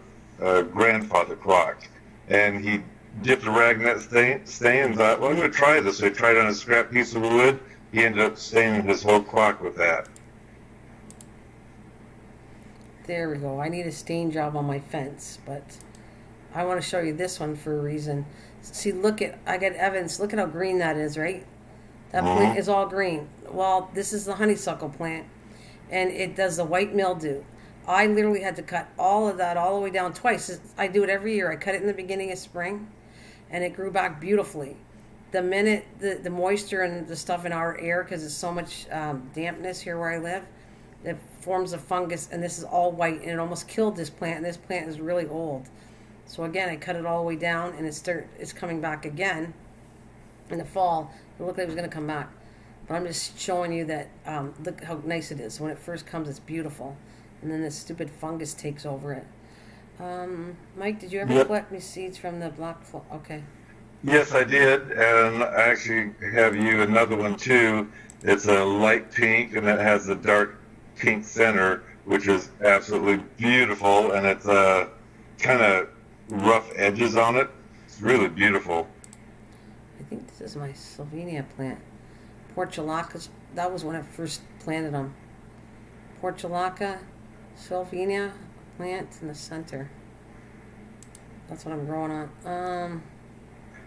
grandfather clock, and he dipped a rag in that stain and thought, well, I'm going to try this. So he tried on a scrap piece of wood. He ended up staining his whole clock with that. There we go. I need a stain job on my fence, but I want to show you this one for a reason. See, I got evidence. Look at how green that is, right? That plant is all green. Well, this is the honeysuckle plant, and it does the white mildew. I literally had to cut all of that all the way down twice. I do it every year. I cut it in the beginning of spring, and it grew back beautifully. The minute the moisture and the stuff in our air, because there's so much dampness here where I live, it forms a fungus, and this is all white, and it almost killed this plant, and this plant is really old. So again, I cut it all the way down, and it's coming back again in the fall. It looked like it was going to come back. But I'm just showing you that, look how nice it is. When it first comes, it's beautiful. And then this stupid fungus takes over it. Mike, did you ever collect me seeds from the black Okay. Yes, I did, and I actually have you another one too. It's a light pink, and it has a dark pink center, which is absolutely beautiful, and it's kind of rough edges on it. It's really beautiful. I think this is my Slovenia plant. Portulacas, that was when I first planted them. Portulaca, Slovenia plant in the center. That's what I'm growing on.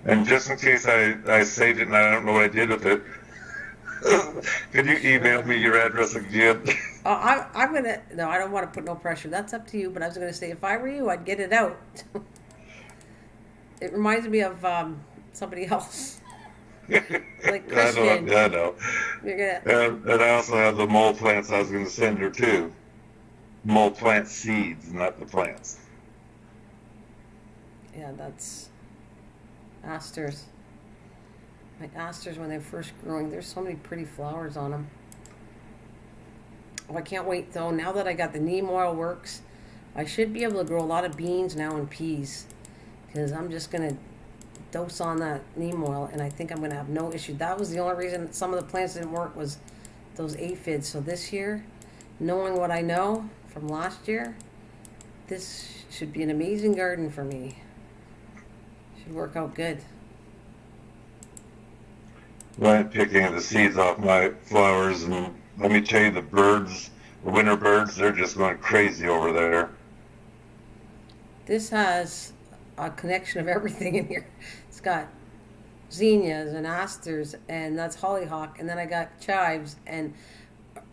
And just in case I saved it and I don't know what I did with it, could you email me your address again? I'm gonna. No, I don't want to put no pressure. That's up to you. But I was gonna say, if I were you, I'd get it out. It reminds me of somebody else, like Christian. I know. You're gonna. And I also have the mole plants I was going to send her too. Mole plant seeds, not the plants. Yeah, that's asters. My asters, when they're first growing, there's so many pretty flowers on them. Oh, I can't wait though. Now that I got the neem oil works, I should be able to grow a lot of beans now and peas, because I'm just gonna dose on that neem oil, and I think I'm gonna have no issue. That was the only reason some of the plants didn't work, was those aphids. So this year, knowing what I know from last year, this should be an amazing garden for me. Should work out good. I'm picking the seeds off my flowers, and let me tell you, the birds, the winter birds, they're just going crazy over there. This has a connection of everything in here. It's got zinnias and asters, and that's hollyhock, and then I got chives and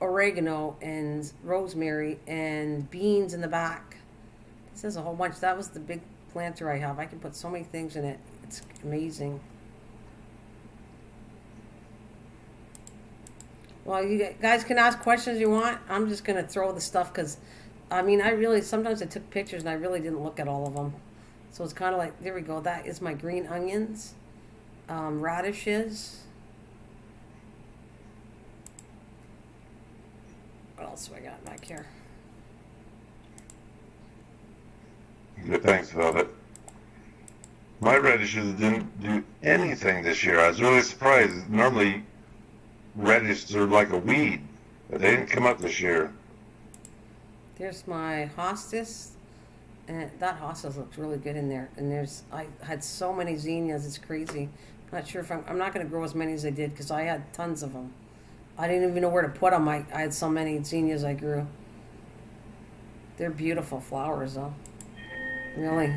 oregano and rosemary and beans in the back. This is a whole bunch. That was the big planter I have. I can put so many things in it. It's amazing. Well, you guys can ask questions you want. I'm just going to throw the stuff because, I mean, sometimes I took pictures and I really didn't look at all of them. So it's kind of like, there we go. That is my green onions, radishes. What else do I got back here? Good, thanks, Velvet. My radishes didn't do anything this year. I was really surprised. Normally, radishes are like a weed, but they didn't come up this year. There's my hostas, and that hostas looks really good in there. And I had so many zinnias, it's crazy. Not sure if I'm not going to grow as many as I did because I had tons of them. I didn't even know where to put them. I had so many zinnias I grew. They're beautiful flowers, though. Really.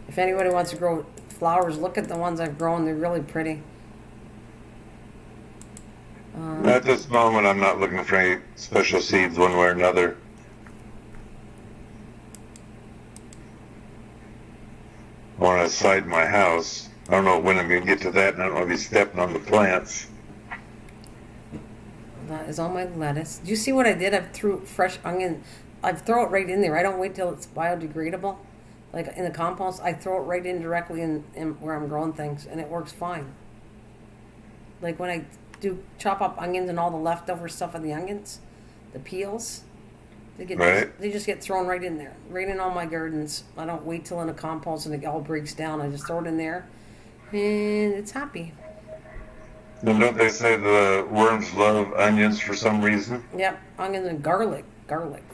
If anybody wants to grow flowers, look at the ones I've grown. They're really pretty. At this moment, I'm not looking for any special seeds one way or another. I want to side my house. I don't know when I'm going to get to that, and I don't want to be stepping on the plants. That is all my lettuce. Do you see what I did? I threw fresh onion. I throw it right in there. I don't wait till it's biodegradable. Like in the compost, I throw it right in directly in where I'm growing things, and it works fine. Like when I do chop up onions and all the leftover stuff of the onions, the peels, they just get thrown right in there, right in all my gardens. I don't wait till in a compost and it all breaks down. I just throw it in there, and it's happy. And don't they say the worms love onions for some reason? Yep, onions and garlic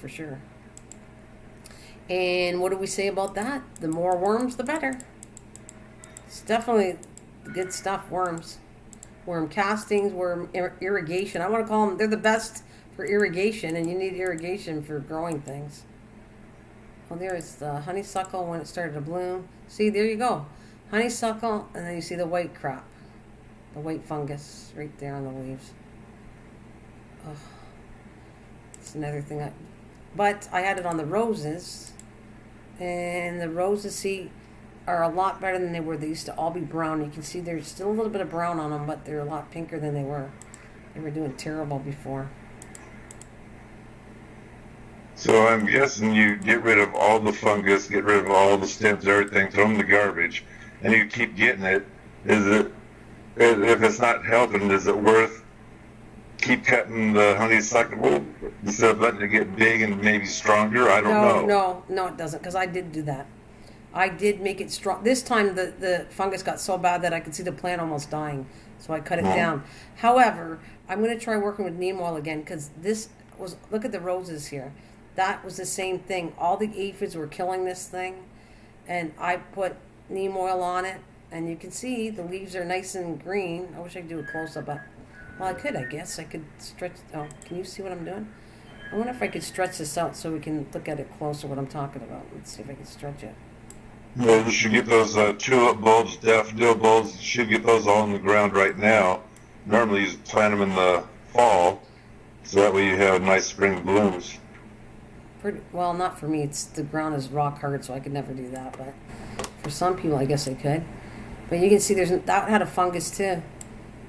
for sure. And what do we say about that? The more worms, the better. It's definitely good stuff, worms. Worm castings, worm irrigation. I want to call them, they're the best for irrigation, and you need irrigation for growing things. Well, there's the honeysuckle when it started to bloom. See, there you go. Honeysuckle, and then you see the white crop. The white fungus right there on the leaves. Oh, it's another thing. But I had it on the roses, and the roses, see, are a lot better than they were. They used to all be brown. You can see there's still a little bit of brown on them, but they're a lot pinker than they were. They were doing terrible before. So I'm guessing you get rid of all the fungus, get rid of all the stems, everything, throw them in the garbage, and you keep getting it. If it's not helping, is it worth keep cutting the honeysuckle instead of letting it get big and maybe stronger? I don't know. No, it doesn't, because I did do that. I did make it strong. This time the fungus got so bad that I could see the plant almost dying, so I cut it down. However, I'm going to try working with neem oil again, because look at the roses here. That was the same thing. All the aphids were killing this thing, and I put neem oil on it, and you can see the leaves are nice and green. I wish I could do a close-up, but, well, I could, I guess. I could stretch. Oh, can you see what I'm doing? I wonder if I could stretch this out so we can look at it closer, what I'm talking about. Let's see if I can stretch it. Well, you should get those tulip bulbs, daffodil bulbs. You should get those all in the ground right now. Normally you plant them in the fall, so that way you have nice spring blooms. Well, not for me. The ground is rock hard, so I could never do that. But for some people, I guess I could. But you can see that had a fungus too,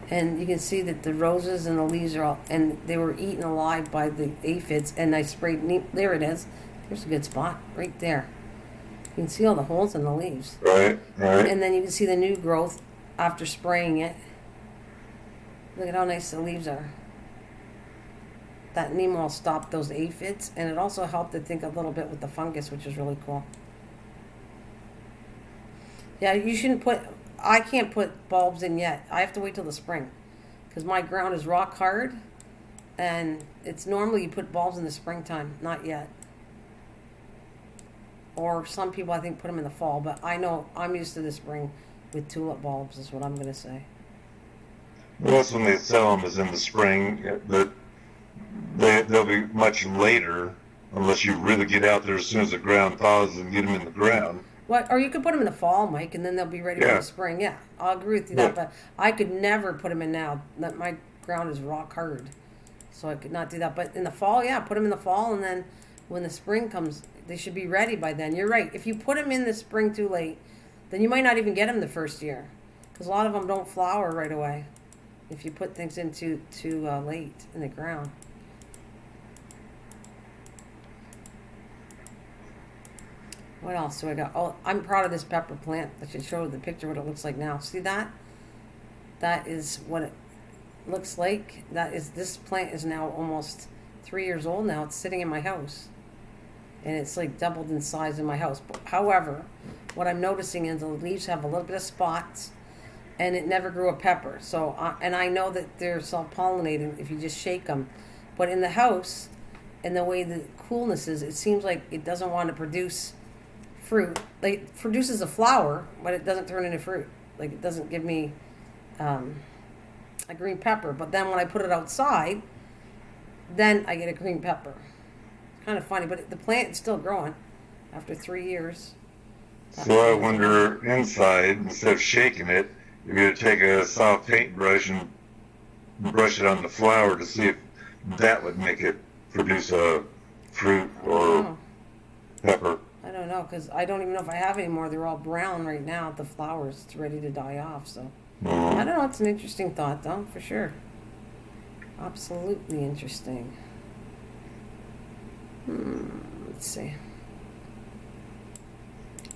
and you can see that the roses and the leaves are all, and they were eaten alive by the aphids. And I sprayed neem. There it is. There's a good spot right there. You can see all the holes in the leaves. Right. And then you can see the new growth after spraying it. Look at how nice the leaves are. That neem oil stopped those aphids, and it also helped, I think, a little bit with the fungus, which is really cool. Yeah, you shouldn't I can't put bulbs in yet. I have to wait till the spring, because my ground is rock hard, and it's normally you put bulbs in the springtime, not yet. Or some people, I think, put them in the fall, but I know I'm used to the spring with tulip bulbs, is what I'm going to say. Most when they sell them is in the spring, but they'll be much later unless you really get out there as soon as the ground thaws and get them in the ground. Well, or you could put them in the fall, Mike, and then they'll be ready for the spring. Yeah, I'll agree with you that, but I could never put them in now. My ground is rock hard, so I could not do that. But in the fall, yeah, put them in the fall, and then when the spring comes, they should be ready by then. You're right. If you put them in the spring too late, then you might not even get them the first year, because a lot of them don't flower right away if you put things in too late in the ground. What else do I got? Oh, I'm proud of this pepper plant. I should show the picture what it looks like now. See that? That is what it looks like. This plant is now almost 3 years old now. It's sitting in my house. and it's like doubled in size in my house. However, what I'm noticing is the leaves have a little bit of spots, and it never grew a pepper. So, and I know that they're self-pollinating if you just shake them. But in the house, and the way the coolness is, it seems like it doesn't want to produce fruit. Like, it produces a flower, but it doesn't turn into fruit. Like, it doesn't give me a green pepper. But then when I put it outside, then I get a green pepper. It's kind of funny, but the plant is still growing after 3 years. So I wonder, inside, instead of shaking it, you're going to take a soft paintbrush and brush it on the flower to see if that would make it produce a fruit or pepper. I don't know, because I don't even know if I have any more. They're all brown right now, the flowers. It's ready to die off, so. I don't know. It's an interesting thought, though, for sure. Absolutely interesting. Let's see.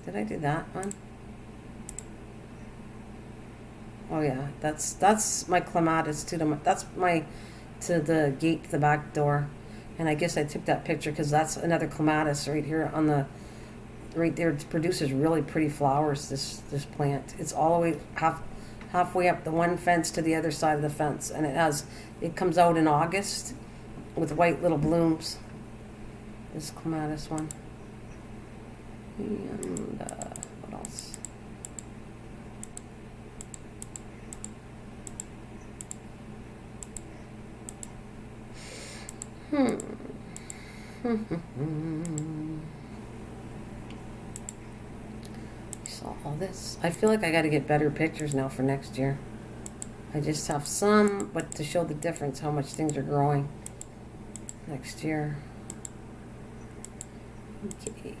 Did I do that one? Oh yeah, that's my clematis to the gate to the back door, and I guess I took that picture because that's another clematis right here on the right there. It produces really pretty flowers. This plant. It's all the way halfway up the one fence to the other side of the fence, and it comes out in August with white little blooms. This clematis one. And what else? Saw all this. I feel like I got to get better pictures now for next year. I just have some, but to show the difference, how much things are growing next year. Okay.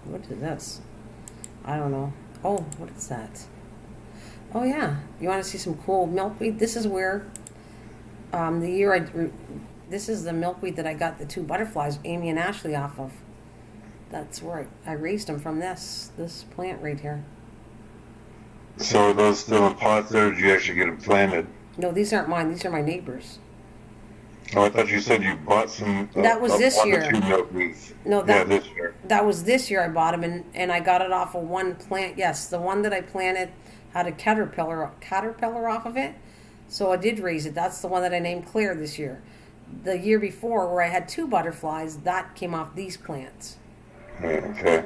What is this? I don't know. Oh, what is that? Oh yeah, you want to see some cool milkweed? This is where this is the milkweed that I got the 2 butterflies, Amy and Ashley, off of. That's where I raised them from this plant right here. So are those still in pots there, or did you actually get them planted? No, these aren't mine. These are my neighbors. Oh, I thought you said you bought some. That was this year. 1 or 2 milkweeds. No, this year. That was this year I bought them, and I got it off of one plant. Yes, the one that I planted had a caterpillar off of it, so I did raise it. That's the one that I named Claire this year. The year before, where I had 2 butterflies, that came off these plants. Okay.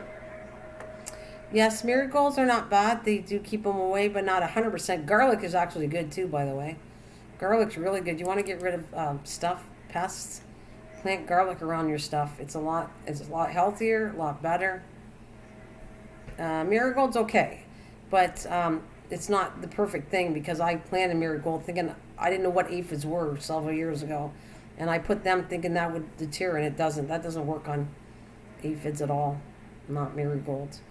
Yes, marigolds are not bad. They do keep them away, but not 100%. Garlic is actually good too, by the way. Garlic's really good. You want to get rid of pests? Plant garlic around your stuff. It's a lot healthier, a lot better. Marigold's okay, but it's not the perfect thing because I planted marigold thinking I didn't know what aphids were several years ago, and I put them thinking that would deter, and it doesn't. That doesn't work on aphids at all. Not marigolds.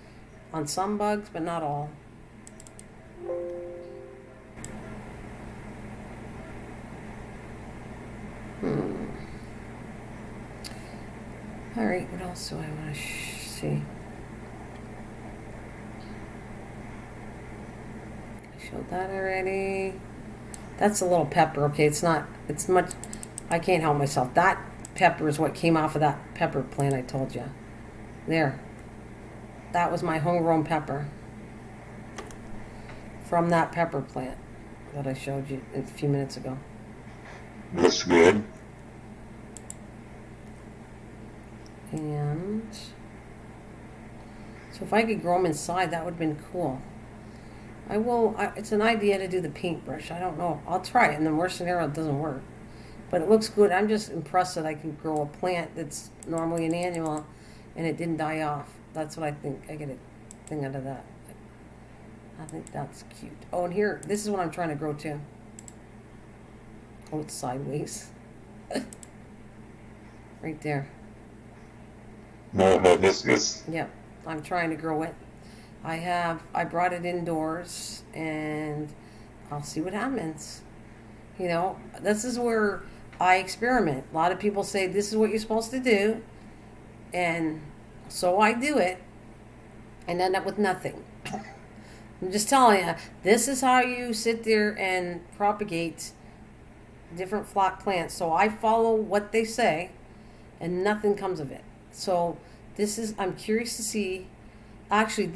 On some bugs, but not all. All right, what else do I want to see? I showed that already. That's a little pepper. Okay, it's much. I can't help myself. That pepper is what came off of that pepper plant I told you. There. That was my homegrown pepper from that pepper plant that I showed you a few minutes ago. That's good. And so if I could grow them inside, that would have been cool. I will. It's an idea to do the paintbrush. I don't know. I'll try it. In the worst scenario, it doesn't work. But it looks good. I'm just impressed that I can grow a plant that's normally an annual and it didn't die off. That's what I think. I get a thing out of that. I think that's cute. Oh, and here, this is what I'm trying to grow too. Oh, it's sideways. Right there. No hibiscus. Yep, I'm trying to grow it. I brought it indoors, and I'll see what happens. You know, this is where I experiment. A lot of people say this is what you're supposed to do, and so I do it, and end up with nothing. I'm just telling you, this is how you sit there and propagate different flock plants. So I follow what they say, and nothing comes of it. So I'm curious to see. Actually,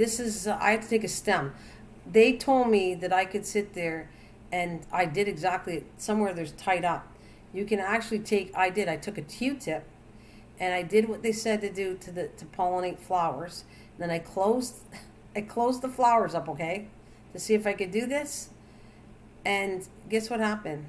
I have to take a stem. They told me that I could sit there, and I did exactly somewhere there's tied up. You can actually I took a Q-tip, and I did what they said to do to pollinate flowers. Then I closed the flowers up, okay, to see if I could do this. And guess what happened?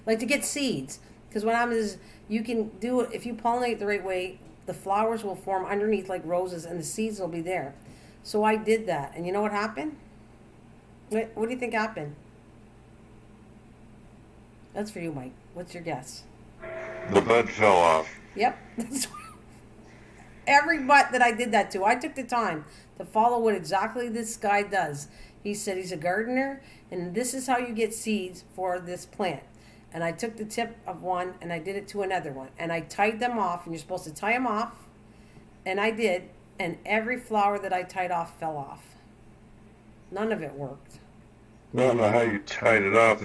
Like, to get seeds, because what happens is you can do it if you pollinate the right way. The flowers will form underneath like roses, and the seeds will be there. So I did that, and you know what happened? What do you think happened? That's for you, Mike. What's your guess? The bud fell off. Yep. Every butt that I did that to, I took the time to follow what exactly this guy does. He said he's a gardener, and this is how you get seeds for this plant. And I took the tip of one, and I did it to another one. And I tied them off, and you're supposed to tie them off. And I did, and every flower that I tied off fell off. None of it worked. I don't know how you tied it off.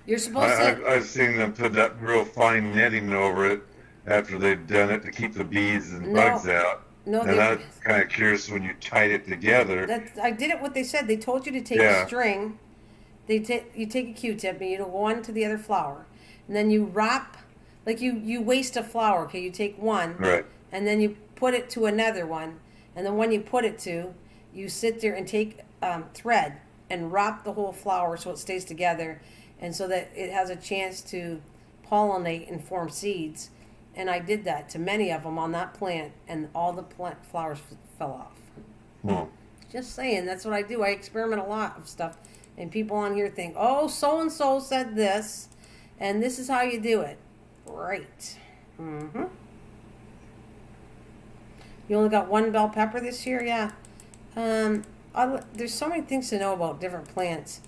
You're supposed to... I've seen them put that real fine netting over it after they've done it to keep the bees and bugs out. No, and I'm kind of curious when you tied it together. I did it what they said. They told you to take a string. You take a Q-tip and you go one to the other flower, and then you wrap, like you waste a flower. Okay, you take one, right, and then you put it to another one, and the one you put it to, you sit there and take thread and wrap the whole flower so it stays together, and so that it has a chance to pollinate and form seeds. And I did that to many of them on that plant, and all the flowers fell off. Just saying, that's what I do. I experiment a lot of stuff. And people on here think, oh, so-and-so said this, and this is how you do it. Right. Mm-hmm. You only got one bell pepper this year? Yeah. There's so many things to know about different plants.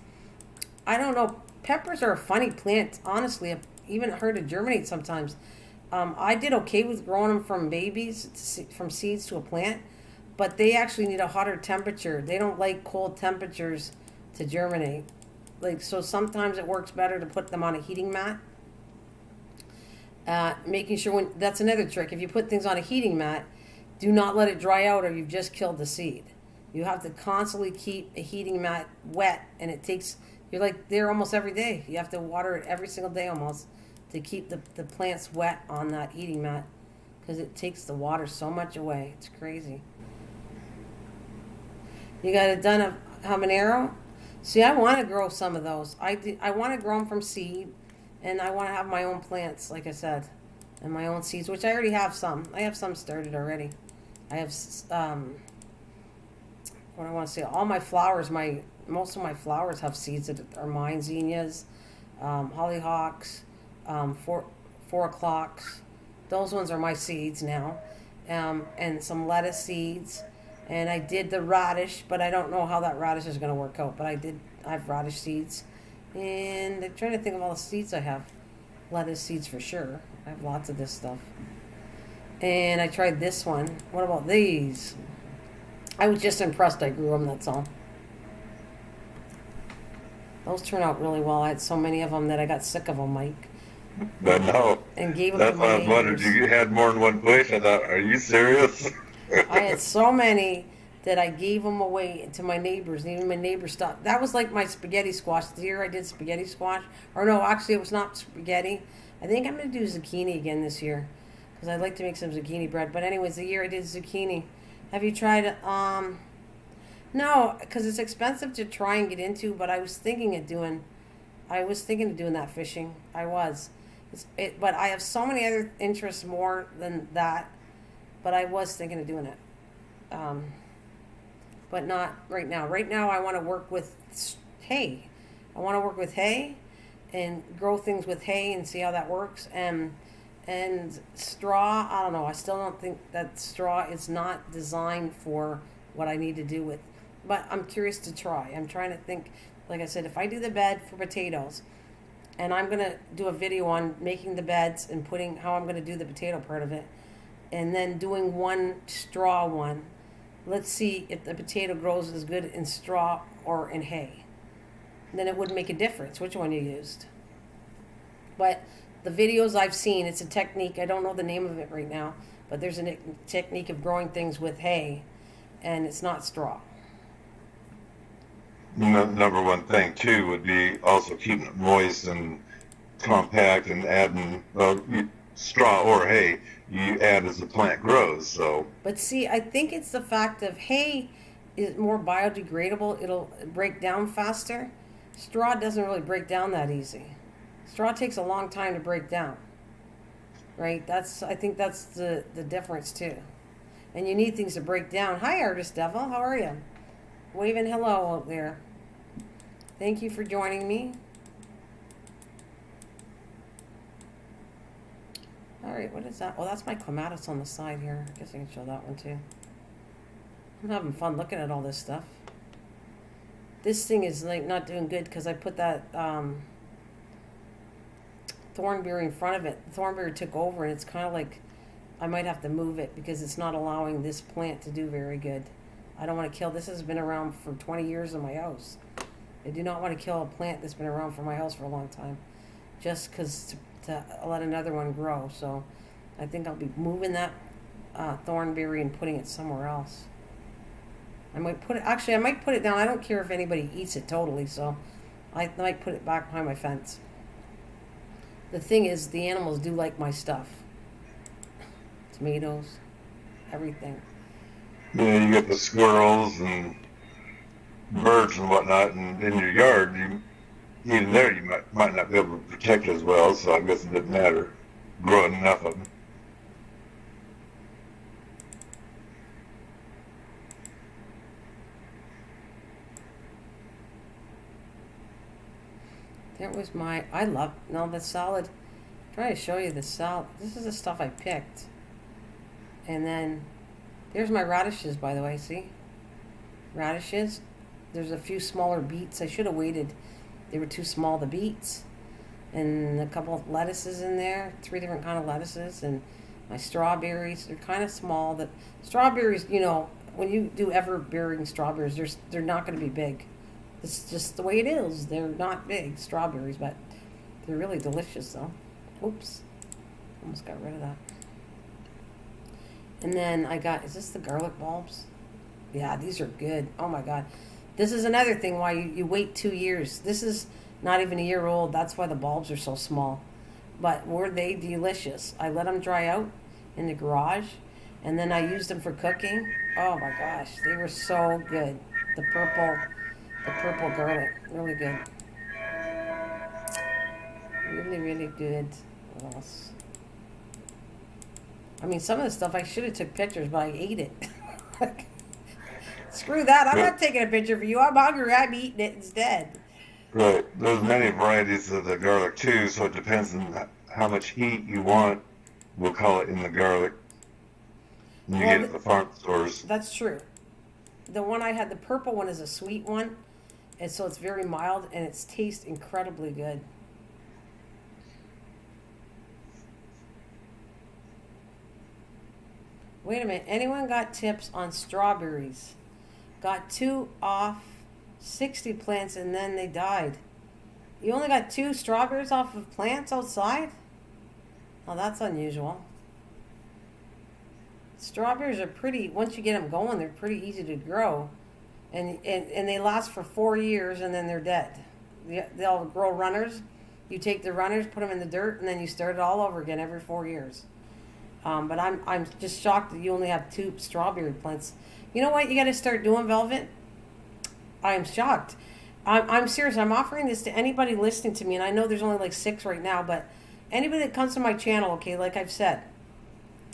I don't know. Peppers are a funny plant, honestly. I've even heard it germinate sometimes. I did okay with growing them from babies, from seeds to a plant, but they actually need a hotter temperature. They don't like cold temperatures to germinate. So sometimes it works better to put them on a heating mat. Making sure that's another trick. If you put things on a heating mat, do not let it dry out, or you've just killed the seed. You have to constantly keep a heating mat wet, and you're like there almost every day. You have to water it every single day almost to keep the plants wet on that heating mat, because it takes the water so much away. It's crazy. You got it done of habanero? See, I want to grow some of those. I want to grow them from seed, and I want to have my own plants, like I said, and my own seeds, which I already have some. I have some started already. I have, what I want to say, all my flowers, most of my flowers have seeds that are mine. Zinnias, hollyhocks, 4 o'clocks. Those ones are my seeds now. And some lettuce seeds. And I did the radish, but I don't know how that radish is going to work out. But I have radish seeds. And I'm trying to think of all the seeds I have. Lettuce seeds for sure. I have lots of this stuff. And I tried this one. What about these? I was just impressed I grew them, that's all. Those turned out really well. I had so many of them that I got sick of them, Mike. But no. And gave them That's to my why I was wondering, you had more than one place. I thought, are you serious? I had so many that I gave them away to my neighbors. And even my neighbors stopped. That was like my spaghetti squash. The year I did spaghetti squash. Or no, actually it was not spaghetti. I think I'm going to do zucchini again this year, because I'd like to make some zucchini bread. But anyways, the year I did zucchini. Have you tried no, because it's expensive to try and get into, but I was thinking of doing that fishing. I was. But I have so many other interests more than that, but I was thinking of doing it. But not right now. Right now I want to work with hay. I want to work with hay and grow things with hay and see how that works. And straw, I don't know. I still don't think that straw is not designed for what I need to do with. But I'm curious to try. I'm trying to think, like I said, if I do the bed for potatoes, and I'm going to do a video on making the beds and how I'm going to do the potato part of it, and then doing one straw one, let's see if the potato grows as good in straw or in hay. Then it wouldn't make a difference which one you used. But the videos I've seen, it's a technique. I don't know the name of it right now, but there's a technique of growing things with hay, and it's not straw. Number one thing too would be also keeping it moist and compact, and adding straw or hay you add as the plant grows. So, but see, I think it's the fact of hay is more biodegradable. It'll break down faster. Straw doesn't really break down that easy. Straw takes a long time to break down, right? I think that's the difference too. And you need things to break down. Hi, Artist Devil. How are you? Waving hello out there. Thank you for joining me. All right, what is that? Oh, that's my clematis on the side here. I guess I can show that one too. I'm having fun looking at all this stuff. This thing is like not doing good because I put that thornberry in front of it. The thornberry took over, and it's kind of like I might have to move it because it's not allowing this plant to do very good. I don't want to kill. This has been around for 20 years in my house. I do not want to kill a plant that's been around for my house for a long time just because to let another one grow. So I think I'll be moving that thornberry and putting it somewhere else. I might put it down. I don't care if anybody eats it totally, so I might put it back behind my fence. The thing is, the animals do like my stuff. Tomatoes, everything. yeah, you get the squirrels and birds and whatnot, and in your yard, even there you might not be able to protect as well. So I guess it didn't matter growing enough of them. That was the salad. I'm trying to show you the salad. This is the stuff I picked. And then, there's my radishes, by the way, see? Radishes. There's a few smaller beets. I should have waited. They were too small, the beets. And a couple of lettuces in there. 3 different kind of lettuces. And my strawberries. They're kind of small. The strawberries, when you do ever-bearing strawberries, they're not going to be big. It's just the way it is. They're not big strawberries, but they're really delicious, though. Oops. Almost got rid of that. And then is this the garlic bulbs? Yeah, these are good. Oh, my God. This is another thing why you wait 2 years. This is not even a year old. That's why the bulbs are so small. But were they delicious? I let them dry out in the garage, and then I used them for cooking. Oh, my gosh. They were so good. The purple garlic, really good. Really, really good. What else? I mean, some of the stuff I should have took pictures, but I ate it. Screw that. I'm not taking a picture for you. I'm hungry. I'm eating it instead. Right. There's many varieties of the garlic too, so it depends on how much heat you want. We'll call it in the garlic. You get it at the farm stores. That's true. The one I had, the purple one, is a sweet one. And so it's very mild, and it tastes incredibly good. Wait a minute. Anyone got tips on strawberries? Got 2 off 60 plants, and then they died. You only got 2 strawberries off of plants outside? Oh, that's unusual. Strawberries are pretty, once you get them going, they're pretty easy to grow. And they last for 4 years, and then they're dead. They'll grow runners. You take the runners, put them in the dirt, and then you start it all over again every 4 years. But I'm just shocked that you only have 2 strawberry plants. You know what you got to start doing, Velvet? I'm shocked. I'm serious. I'm offering this to anybody listening to me, and I know there's only like 6 right now, but anybody that comes to my channel, okay, like I've said,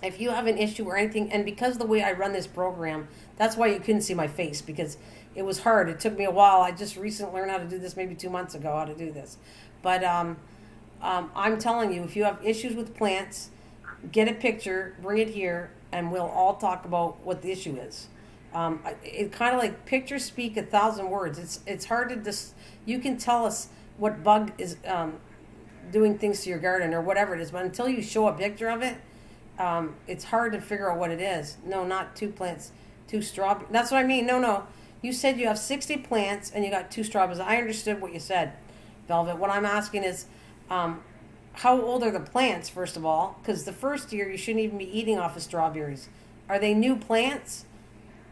if you have an issue or anything, and because of the way I run this program, that's why you couldn't see my face, because it was hard. It took me a while. I just recently learned how to do this maybe 2 months ago, how to do this. But I'm telling you, if you have issues with plants, get a picture, bring it here, and we'll all talk about what the issue is. It kind of like pictures speak 1,000 words. It's hard to just, you can tell us what bug is doing things to your garden or whatever it is, but until you show a picture of it, it's hard to figure out what it is. No, not 2 plants. 2 strawberries. That's what I mean. No. You said you have 60 plants and you got 2 strawberries. I understood what you said, Velvet. What I'm asking is, how old are the plants, first of all? Because the first year you shouldn't even be eating off of strawberries. Are they new plants?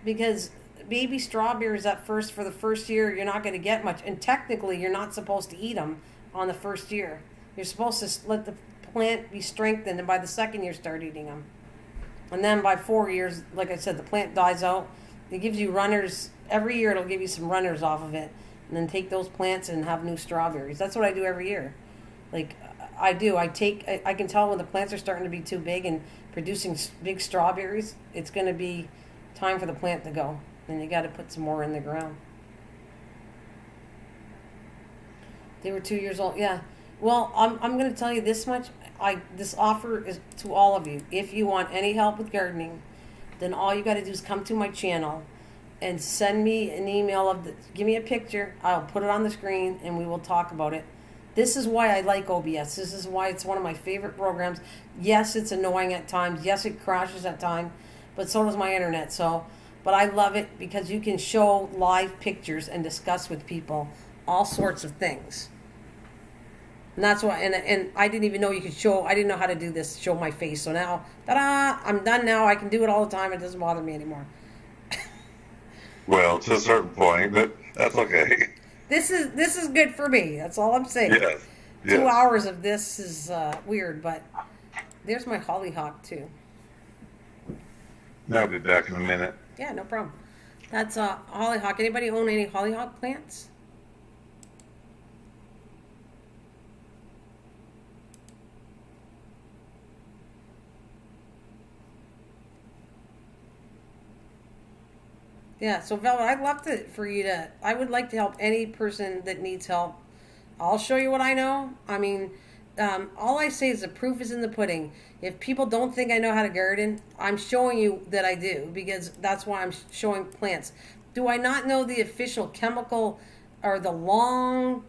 Because baby strawberries for the first year, you're not going to get much. And technically, you're not supposed to eat them on the first year. You're supposed to let the plant be strengthened, and by the second year, start eating them. And then by 4 years, like I said, the plant dies out. It gives you runners. Every year, it'll give you some runners off of it. And then take those plants and have new strawberries. That's what I do every year. Like, I do. I can tell when the plants are starting to be too big and producing big strawberries, it's going to be time for the plant to go. And you got to put some more in the ground. They were 2 years old. Yeah. Well, I'm going to tell you this much. This offer is to all of you. If you want any help with gardening, then all you got to do is come to my channel and send me an email give me a picture. I'll put it on the screen and we will talk about it. This is why I like OBS. This is why it's one of my favorite programs. Yes, it's annoying at times. Yes, it crashes at times, but so does my internet. But I love it because you can show live pictures and discuss with people all sorts of things. And that's why, and I didn't even know you could show, I didn't know how to do this, show my face. So now, ta-da, I'm done now. I can do it all the time. It doesn't bother me anymore. Well, to a certain point, but that's okay. This is good for me. That's all I'm saying. Yes. 2 hours of this is weird, but there's my hollyhock too. I'll be back in a minute. Yeah, no problem. That's hollyhock. Anybody own any hollyhock plants? Yeah, so Velvet, I'd love I would like to help any person that needs help. I'll show you what I know. I mean, all I say is the proof is in the pudding. If people don't think I know how to garden, I'm showing you that I do, because that's why I'm showing plants. Do I not know the official chemical or the long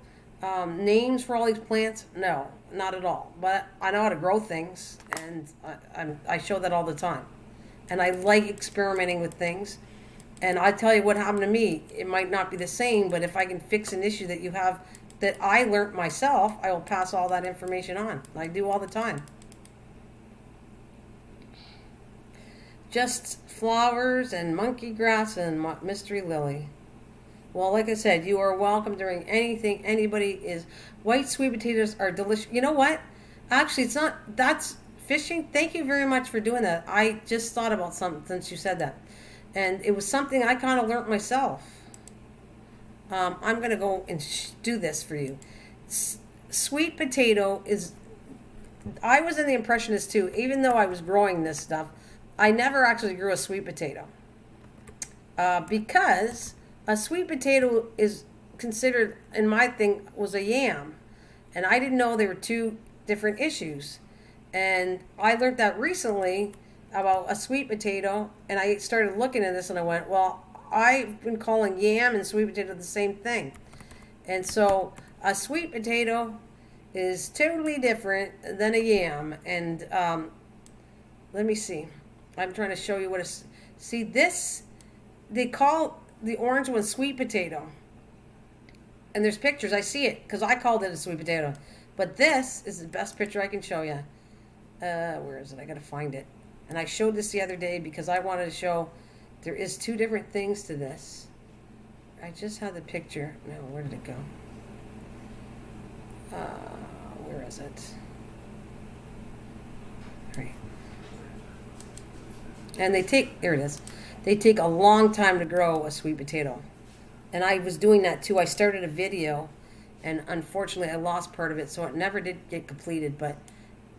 names for all these plants? No, not at all. But I know how to grow things, and I show that all the time. And I like experimenting with things. And I tell you what happened to me. It might not be the same, but if I can fix an issue that you have that I learned myself, I will pass all that information on. I do all the time. Just flowers and monkey grass and mystery lily. Well, like I said, you are welcome during anything. Anybody is. White sweet potatoes are delicious. You know what? Actually, it's not. That's fishing. Thank you very much for doing that. I just thought about something since you said that. And it was something I kind of learned myself. I'm going to go and do this for you. Sweet potato is... I was in the impression as too, even though I was growing this stuff, I never actually grew a sweet potato. Because a sweet potato is considered, in my thing, was a yam. And I didn't know there were two different issues. And I learned that recently about a sweet potato, and I started looking at this and I went, well, I've been calling yam and sweet potato the same thing. And so a sweet potato is totally different than a yam. And let me see. I'm trying to show you what a... See this? They call the orange one sweet potato. And there's pictures. I see it because I called it a sweet potato. But this is the best picture I can show you. Where is it? I got to find it. And I showed this the other day because I wanted to show there is two different things to this. I just had the picture. No, where did it go? Where is it? Right. And there it is. They take a long time to grow a sweet potato. And I was doing that too. I started a video, and unfortunately I lost part of it, so it never did get completed, but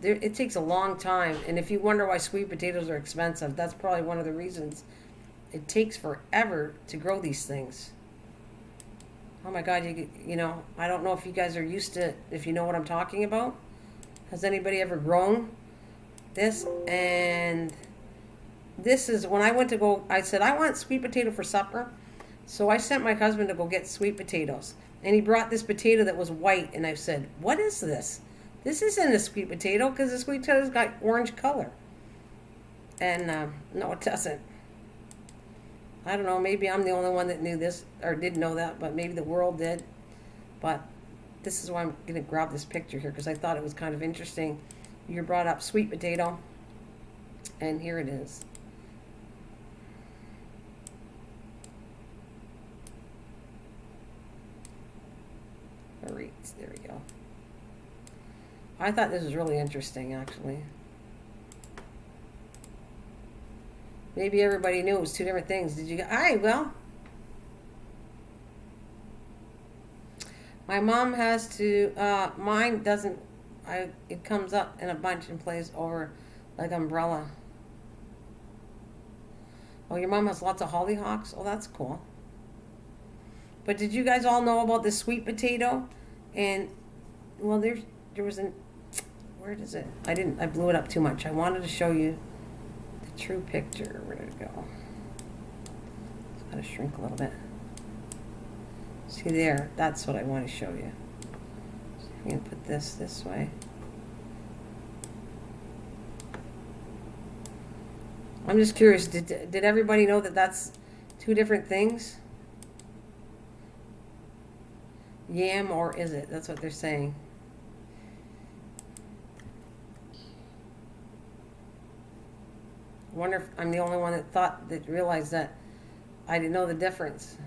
it takes a long time, and if you wonder why sweet potatoes are expensive, that's probably one of the reasons. It takes forever to grow these things. Oh my God, you know, I don't know if you guys are used to, if you know what I'm talking about. Has anybody ever grown this? And this is, when I went to go, I said, I want sweet potato for supper. So I sent my husband to go get sweet potatoes. And he brought this potato that was white, and I said, what is this? This isn't a sweet potato, because the sweet potato's got orange color. And no, it doesn't. I don't know, maybe I'm the only one that knew this or didn't know that, but maybe the world did. But this is why I'm going to grab this picture here because I thought it was kind of interesting. You brought up sweet potato, and here it is. All right, there we go. I thought this was really interesting, actually. Maybe everybody knew it was two different things. Did you? Well, my mom has to. Mine doesn't. It comes up in a bunch and plays over like umbrella. Oh, your mom has lots of hollyhocks. Oh, that's cool. But did you guys all know about the sweet potato? And well, there was an. Where is it? I blew it up too much. I wanted to show you the true picture. Where did it go? It's got to shrink a little bit. See there? That's what I want to show you. So I'm going to put this way. I'm just curious. Did everybody know that that's two different things? Yam, or is it? That's what they're saying. I wonder if I'm the only one that realized that I didn't know the difference.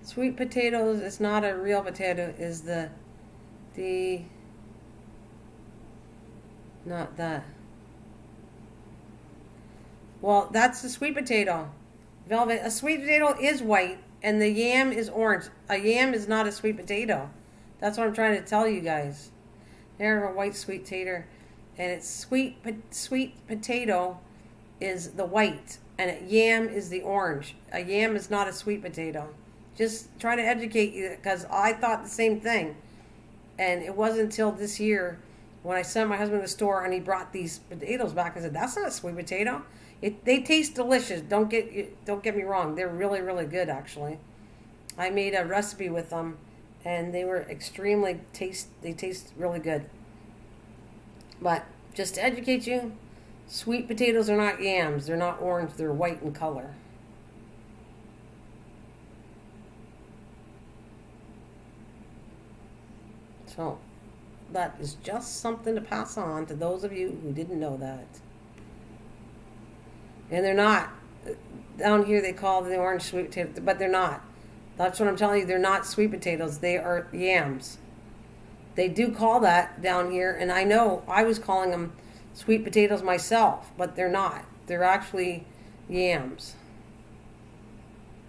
Sweet potatoes is not a real potato, is not that. Well, that's the sweet potato. Velvet. A sweet potato is white and the yam is orange. A yam is not a sweet potato. That's what I'm trying to tell you guys. There's a white sweet tater. And it's sweet potato is the white and a yam is the orange. A yam is not a sweet potato. Just trying to educate you because I thought the same thing. And it wasn't until this year when I sent my husband to the store and he brought these potatoes back. I said, that's not a sweet potato. They taste delicious. Don't get me wrong. They're really, really good, actually. I made a recipe with them, and they were they taste really good. But just to educate you, sweet potatoes are not yams. They're not orange. They're white in color. So that is just something to pass on to those of you who didn't know that. And they're not. Down here they call the orange sweet potato, but they're not. That's what I'm telling you. They're not sweet potatoes. They are yams. They do call that down here, and I know I was calling them sweet potatoes myself, but they're not. They're actually yams.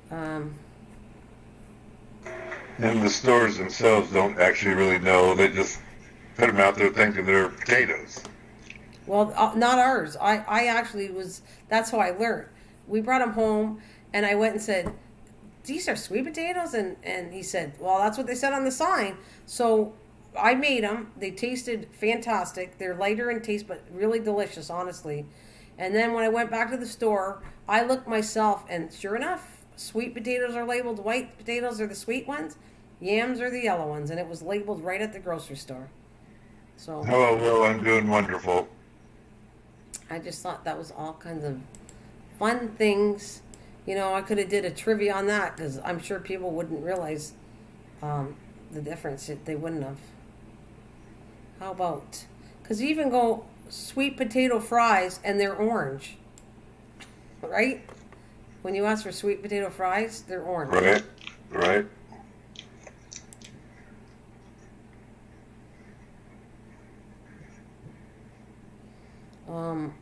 And the stores themselves don't actually really know. They just put them out there thinking they're potatoes. Well, not ours. I actually was, that's how I learned. We brought them home, and I went and said, these are sweet potatoes? And he said, well, that's what they said on the sign. So I made them. They tasted fantastic. They're lighter in taste, but really delicious, honestly. And then when I went back to the store, I looked myself, and sure enough, sweet potatoes are labeled. White potatoes are the sweet ones. Yams are the yellow ones. And it was labeled right at the grocery store. So. Hello, Will. I'm doing wonderful. I just thought that was all kinds of fun things. You know, I could have did a trivia on that because I'm sure people wouldn't realize the difference. They wouldn't have. How about, because you even go sweet potato fries and they're orange, right? When you ask for sweet potato fries, they're orange. Right.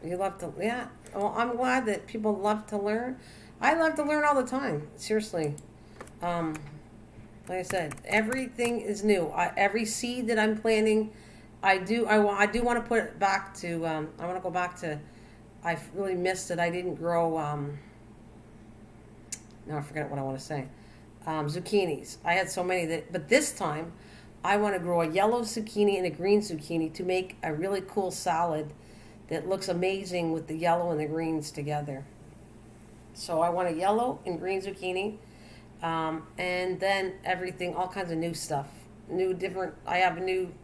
You love to, yeah. Well, I'm glad that people love to learn. I love to learn all the time. Seriously. Like I said, everything is new. Every seed that I'm planting, I do want to put it back to, I want to go back to, I really missed it. I didn't grow, now I forget what I want to say. Zucchinis. I had so many but this time I want to grow a yellow zucchini and a green zucchini to make a really cool salad that looks amazing with the yellow and the greens together. So I want a yellow and green zucchini, and then everything, all kinds of new stuff, I have a new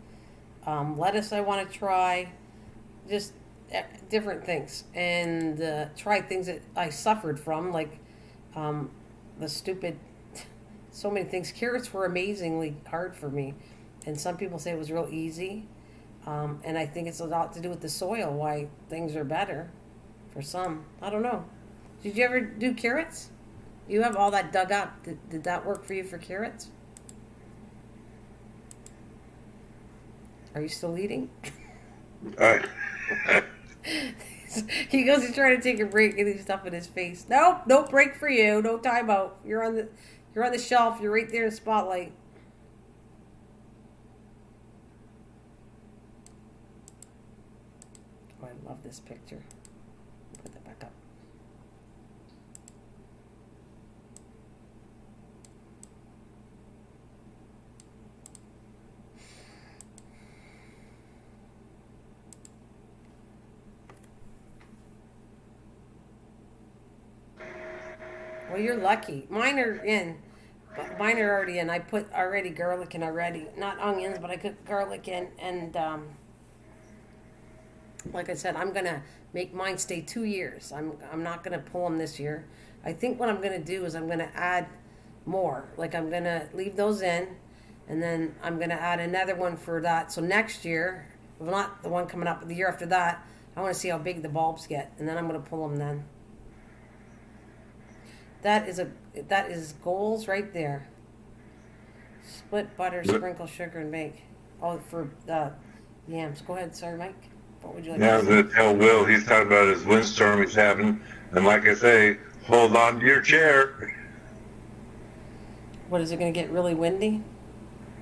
Lettuce I want to try. Just different things. And try things that I suffered from, like the stupid, so many things. Carrots were amazingly hard for me. And some people say it was real easy. And I think it's a lot to do with the soil, why things are better for some. I don't know. Did you ever do carrots? You have all that dug up. Did that work for you for carrots? Are you still eating? He goes, he's trying to take a break and he's stuffing his face. Nope, no break for you. No timeout. You're on the shelf. You're right there in the spotlight. Oh, I love this picture. Put that back up. Well, you're lucky. Mine are in. But mine are already in. I put already garlic in already. Not onions, but I put garlic in. And like I said, I'm going to make mine stay 2 years. I'm not going to pull them this year. I think what I'm going to do is I'm going to add more. Like I'm going to leave those in. And then I'm going to add another one for that. So next year, well, not the one coming up, but the year after that, I want to see how big the bulbs get. And then I'm going to pull them then. That is goals right there. Split butter, sprinkle sugar, and bake. Oh, for yams. Go ahead, sorry, Mike. What would you like? Now I was going to tell Will, he's talking about his windstorm he's having, and like I say, hold on to your chair. What, is it going to get really windy?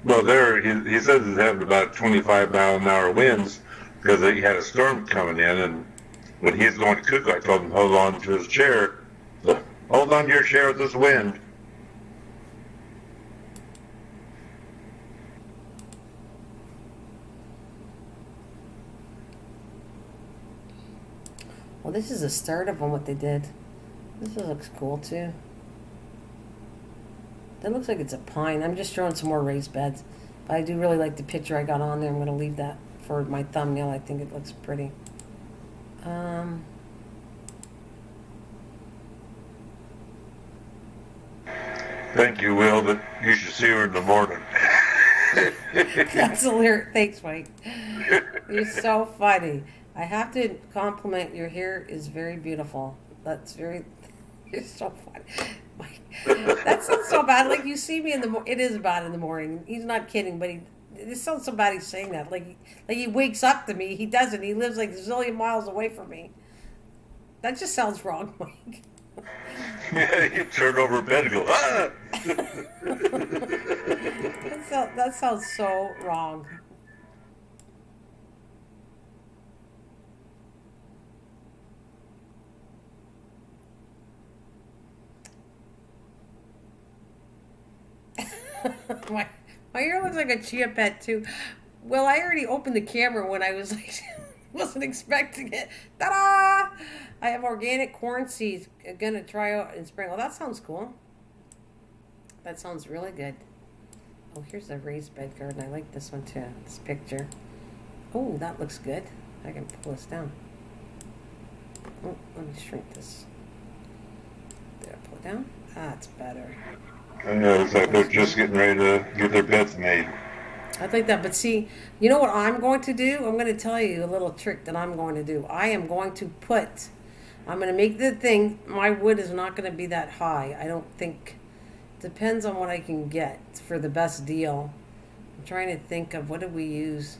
Well, he says he's having about 25-mile-an-hour winds because he had a storm coming in, and when he's going to cook, I told him hold on to his chair. So, hold on to your chair with this wind. Well, this is the start of what they did. This looks cool, too. That looks like it's a pine. I'm just throwing some more raised beds. But I do really like the picture I got on there. I'm going to leave that for my thumbnail. I think it looks pretty. Thank you, Will, but you should see her in the morning. That's a lyric. Thanks, Mike. You're so funny. I have to compliment your hair is very beautiful. You're so funny. Mike, that sounds so bad. Like you see me in the it is bad in the morning. He's not kidding, but it sounds so bad he's saying that. Like he wakes up to me. He doesn't. He lives like a zillion miles away from me. That just sounds wrong, Mike. Yeah, you turn over bed and go, ah! That sounds so wrong. my hair looks like a chia pet too. Well, I already opened the camera when I was like, wasn't expecting it. Ta-da! I have organic corn seeds. I'm gonna try out in spring. Well, that sounds cool. That sounds really good. Oh, here's a raised bed garden. I like this one too. This picture. Oh, that looks good. I can pull this down. Oh, let me shrink this. Did I pull it down? That's better. I know, it looks like they're just getting ready to get their beds made. I like that, but see, you know what I'm going to do? I'm going to tell you a little trick that I'm going to do. I'm going to make the thing, my wood is not going to be that high. I don't think, depends on what I can get for the best deal. I'm trying to think of, what did we use?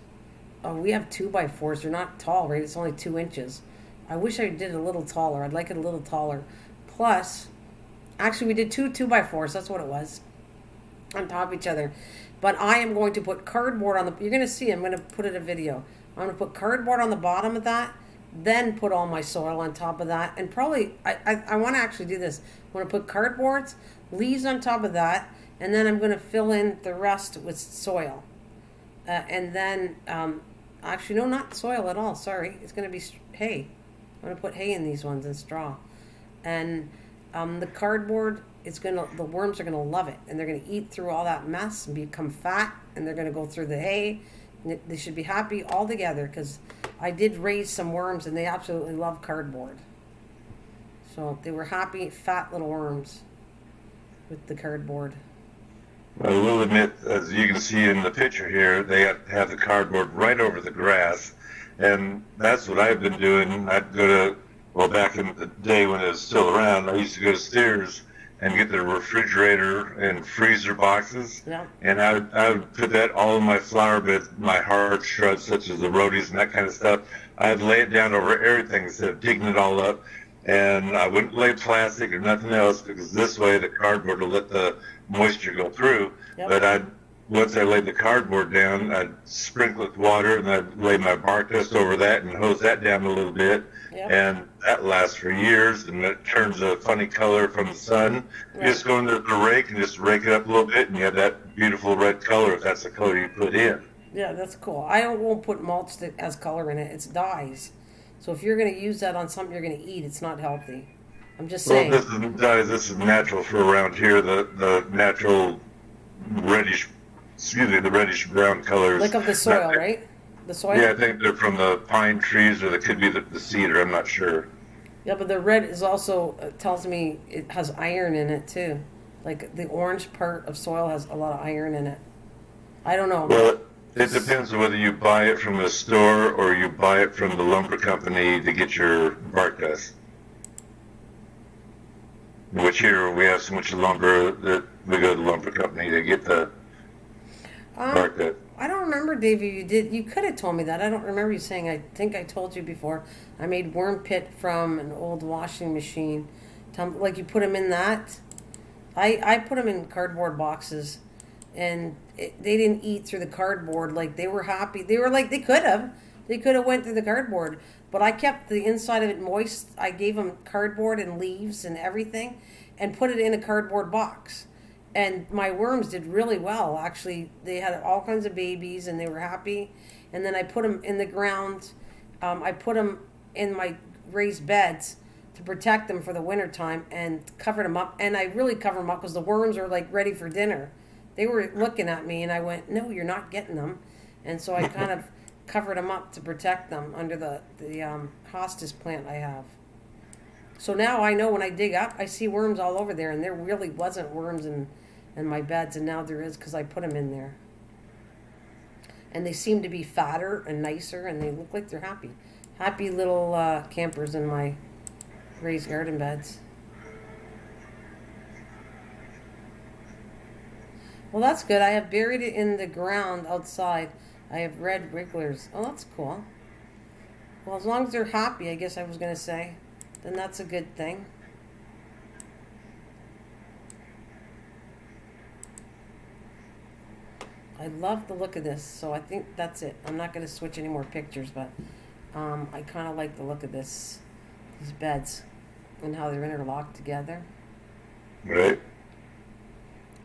Oh, we have 2x4s. They're not tall, right? It's only 2 inches. I wish I did it a little taller. I'd like it a little taller. Plus, actually, we did 2x4s. That's what it was. On top of each other. But I am going to put cardboard on the... You're going to see. I'm going to put it in a video. I'm going to put cardboard on the bottom of that. Then put all my soil on top of that. And probably... I want to actually do this. I'm going to put cardboards, leaves on top of that. And then I'm going to fill in the rest with soil. And then... actually, no, not soil at all. Sorry. It's going to be hay. I'm going to put hay in these ones and straw. And the cardboard... the worms are gonna love it, and they're gonna eat through all that mess and become fat, and they're gonna go through the hay They should be happy all together, because I did raise some worms and they absolutely love cardboard. So they were happy, fat little worms with the cardboard. I will admit, as you can see in the picture here, they have the cardboard right over the grass, and that's what I've been doing. I'd go to, well, back in the day when it was still around, I used to go to Sears and get the refrigerator and freezer boxes, Yeah. and I would put that all in my flower beds, my hard shrubs such as the rhodies and that kind of stuff. I'd lay it down over everything instead of digging it all up, and I wouldn't lay plastic or nothing else, because this way the cardboard will let the moisture go through. Yep. But once I laid the cardboard down, I'd sprinkle it with water, and I'd lay my bark dust over that and hose that down a little bit. Yep. And that lasts for years, and it turns a funny color from the sun. Right. You just go into the rake and just rake it up a little bit, and you have that beautiful red color if that's the color you put in. Yeah, that's cool. I won't put mulch that has color in it. It's dyes. So if you're going to use that on something you're going to eat, it's not healthy. I'm just saying. Well, this is natural for around here. The natural reddish, the reddish brown colors. Like of the soil, right? The soil? Yeah, I think they're from the pine trees, or they could be the cedar. I'm not sure. Yeah, but the red is also, tells me it has iron in it too. Like the orange part of soil has a lot of iron in it. I don't know. Well, it depends on whether you buy it from a store or you buy it from the lumber company to get your bark dust. Which here we have so much lumber that we go to the lumber company to get the bark dust. I don't remember, Davey. You could have told me that. I don't remember you saying. I think I told you before. I made worm pit from an old washing machine. Like you put them in that. I put them in cardboard boxes, and they didn't eat through the cardboard. Like they were happy. They were like they could have. They could have went through the cardboard, but I kept the inside of it moist. I gave them cardboard and leaves and everything, and put it in a cardboard box. And my worms did really well. Actually, they had all kinds of babies, and they were happy. And then I put them in the ground. I put them in my raised beds to protect them for the winter time, and covered them up. And I really covered them up because the worms were like ready for dinner. They were looking at me, and I went, "No, you're not getting them." And so I kind of covered them up to protect them under the hostas plant I have. So now I know when I dig up, I see worms all over there, and there really wasn't worms in my beds, and now there is because I put them in there. And they seem to be fatter and nicer, and they look like they're happy. Happy little campers in my raised garden beds. Well, that's good. I have buried it in the ground outside. I have red wrigglers. Oh, that's cool. Well, as long as they're happy, I guess I was going to say, then that's a good thing. I love the look of this, so I think that's it. I'm not going to switch any more pictures, but I kind of like the look of these beds and how they're interlocked together. Right.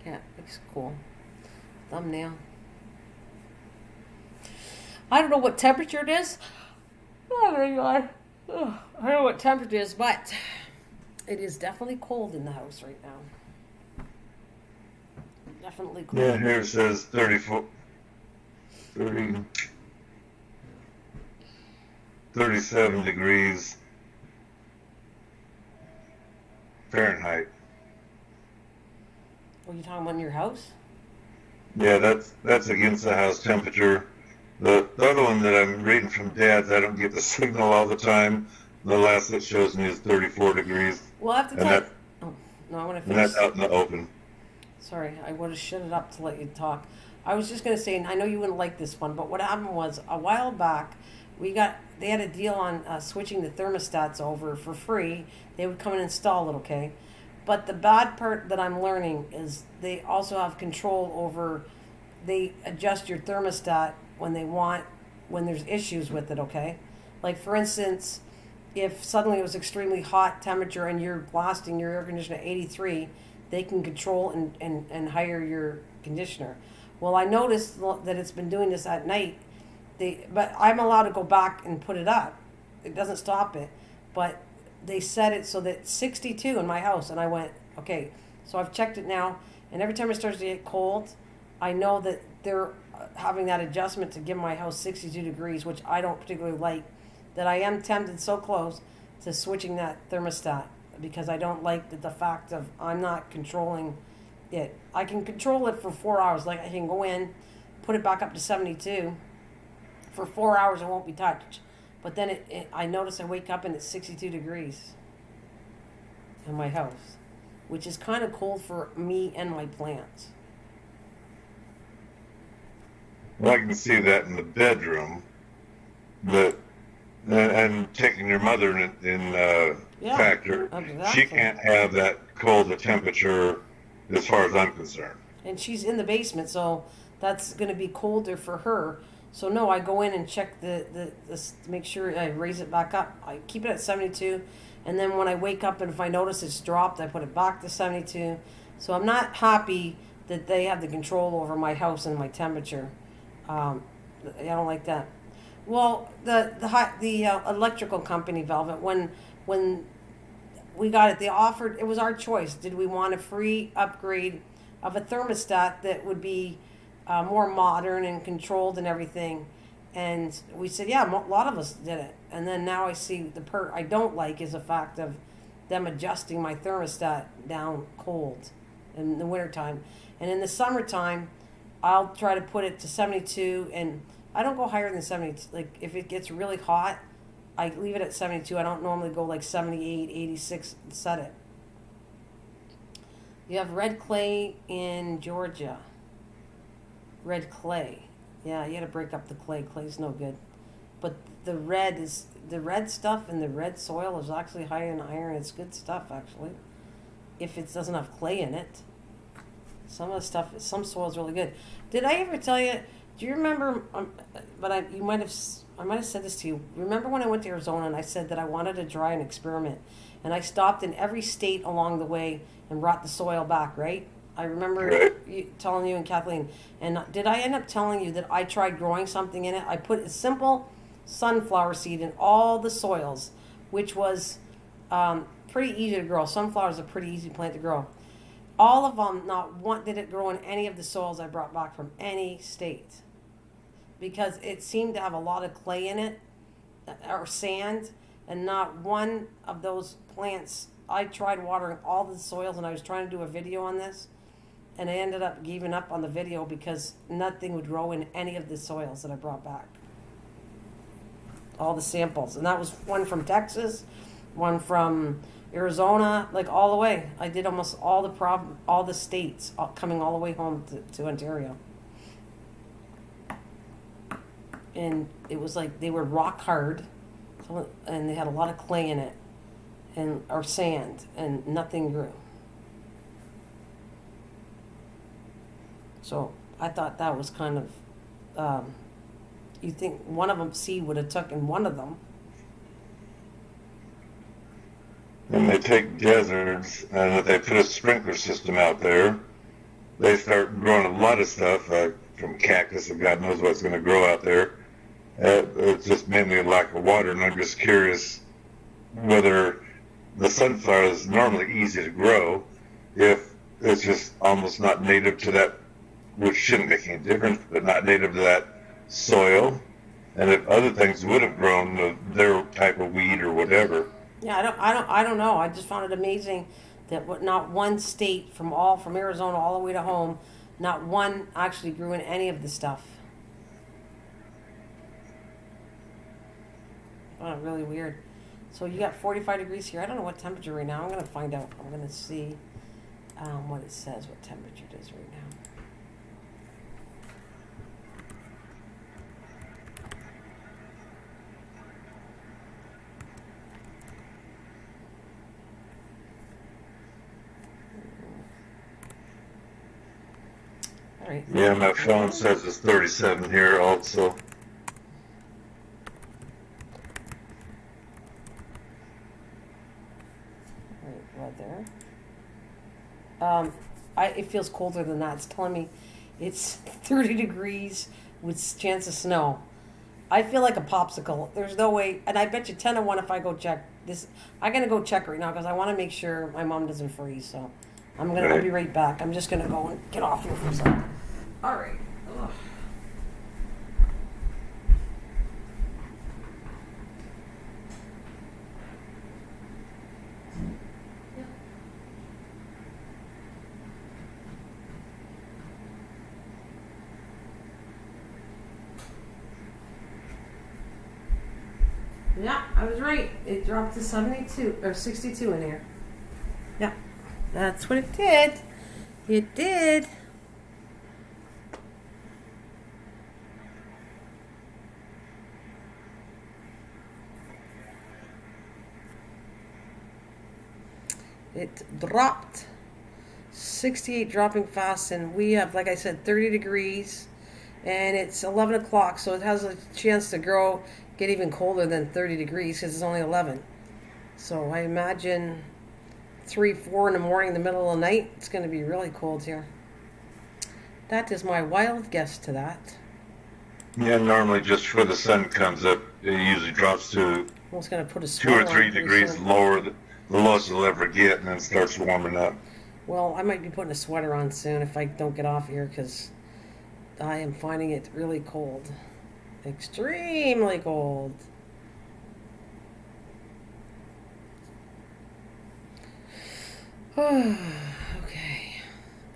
Yeah, looks cool. Thumbnail. I don't know what temperature it is. Oh my God. Ugh, I don't know what temperature it is, but it is definitely cold in the house right now. Definitely cold. Yeah, here it says 37 degrees Fahrenheit. Were you talking about in your house? Yeah, that's against the house temperature. The other one that I'm reading from Dad's, I don't get the signal all the time. The last that shows me is 34 degrees. Well, I have to tell you. Oh, no, I want to finish. And that's out in the open. Sorry, I would have shut it up to let you talk. I was just going to say, and I know you wouldn't like this one, but what happened was a while back, they had a deal on switching the thermostats over for free. They would come and install it, okay? But the bad part that I'm learning is they also have control over, they adjust your thermostat when there's issues with it, okay? Like, for instance, if suddenly it was extremely hot temperature and you're blasting your air conditioner at 83, they can control and hire your conditioner. Well, I noticed that it's been doing this at night. But I'm allowed to go back and put it up. It doesn't stop it. But they set it so that it's 62 in my house. And I went, okay, so I've checked it now. And every time it starts to get cold, I know that they're having that adjustment to give my house 62 degrees, which I don't particularly like, that I am tempted so close to switching that thermostat because I don't like the fact of I'm not controlling it. I can control it for 4 hours. Like I can go in, put it back up to 72. For 4 hours it won't be touched. But then I notice I wake up and it's 62 degrees in my house, which is kind of cold for me and my plants. Well, I can see that in the bedroom, but and taking your mother in factor, exactly. She can't have that cold a temperature as far as I'm concerned. And she's in the basement, so that's going to be colder for her. So no, I go in and check the make sure I raise it back up. I keep it at 72, and then when I wake up and if I notice it's dropped, I put it back to 72. So I'm not happy that they have the control over my house and my temperature. I don't like that. Well, the electrical company, Velvet, when we got it, they offered, it was our choice. Did we want a free upgrade of a thermostat that would be more modern and controlled and everything? And we said, yeah, a lot of us did it. And then now I see the part I don't like is the fact of them adjusting my thermostat down cold in the wintertime. And in the summertime, I'll try to put it to 72, and I don't go higher than 72. Like, if it gets really hot, I leave it at 72. I don't normally go like 78, 86 and set it. You have red clay in Georgia. Red clay. Yeah, you got to break up the clay. Clay's no good. But the red stuff in the red soil is actually high in iron. It's good stuff, actually, if it doesn't have clay in it. Some of the stuff, some soil is really good. Did I ever tell you? Do you remember? I might have said this to you. Remember when I went to Arizona and I said that I wanted to try an experiment, and I stopped in every state along the way and brought the soil back. Right? I remember telling you and Kathleen. And did I end up telling you that I tried growing something in it? I put a simple sunflower seed in all the soils, which was pretty easy to grow. Sunflowers are a pretty easy plant to grow. All of them, not one did it grow in any of the soils I brought back from any state, because it seemed to have a lot of clay in it or sand, and not one of those plants. I tried watering all the soils, and I was trying to do a video on this, and I ended up giving up on the video because nothing would grow in any of the soils that I brought back. All the samples, and that was one from Texas, one from Arizona, like all the way. I did almost all the states, coming all the way home to Ontario. And it was like they were rock hard, and they had a lot of clay in it, or sand, and nothing grew. So I thought that was kind of, you think one of them seed would have taken one of them. And they take deserts, and if they put a sprinkler system out there, they start growing a lot of stuff, from cactus and God knows what's going to grow out there. It's just mainly a lack of water, and I'm just curious whether the sunflower is normally easy to grow, if it's just almost not native to that, which shouldn't make any difference, but not native to that soil, and if other things would have grown their type of weed or whatever. Yeah, I don't know. I just found it amazing that not one state from Arizona all the way to home, not one actually grew in any of the stuff. Oh, really weird. So you got 45 degrees here. I don't know what temperature right now. I'm going to find out. I'm going to see what it says, what temperature it is right now. All right. Yeah, my phone says it's 37 here also. Weather. It feels colder than that. It's telling me it's 30 degrees with chance of snow. I feel like a popsicle. There's no way, and I bet you 10 to 1 if I go check this. I'm gonna go check right now because I want to make sure my mom doesn't freeze. So I'll be right back. I'm just gonna go and get off here for a second. All right. Ugh. Yeah, I was right. It dropped to 72 or 62 in here. Yeah, that's what it did. It did. It dropped 68, dropping fast, and we have, like I said, 30 degrees, and it's 11 o'clock, so it has a chance to grow, get even colder than 30 degrees because it's only 11. So I imagine 3, 4 in the morning, in the middle of the night, it's going to be really cold here. That is my wild guess to that. Yeah, normally just before the sun comes up, it usually drops to I was going to put a 2 or 3 degrees lower, the lowest it'll ever get, and then starts warming up. Well, I might be putting a sweater on soon if I don't get off here because I am finding it really cold. Extremely cold. Okay.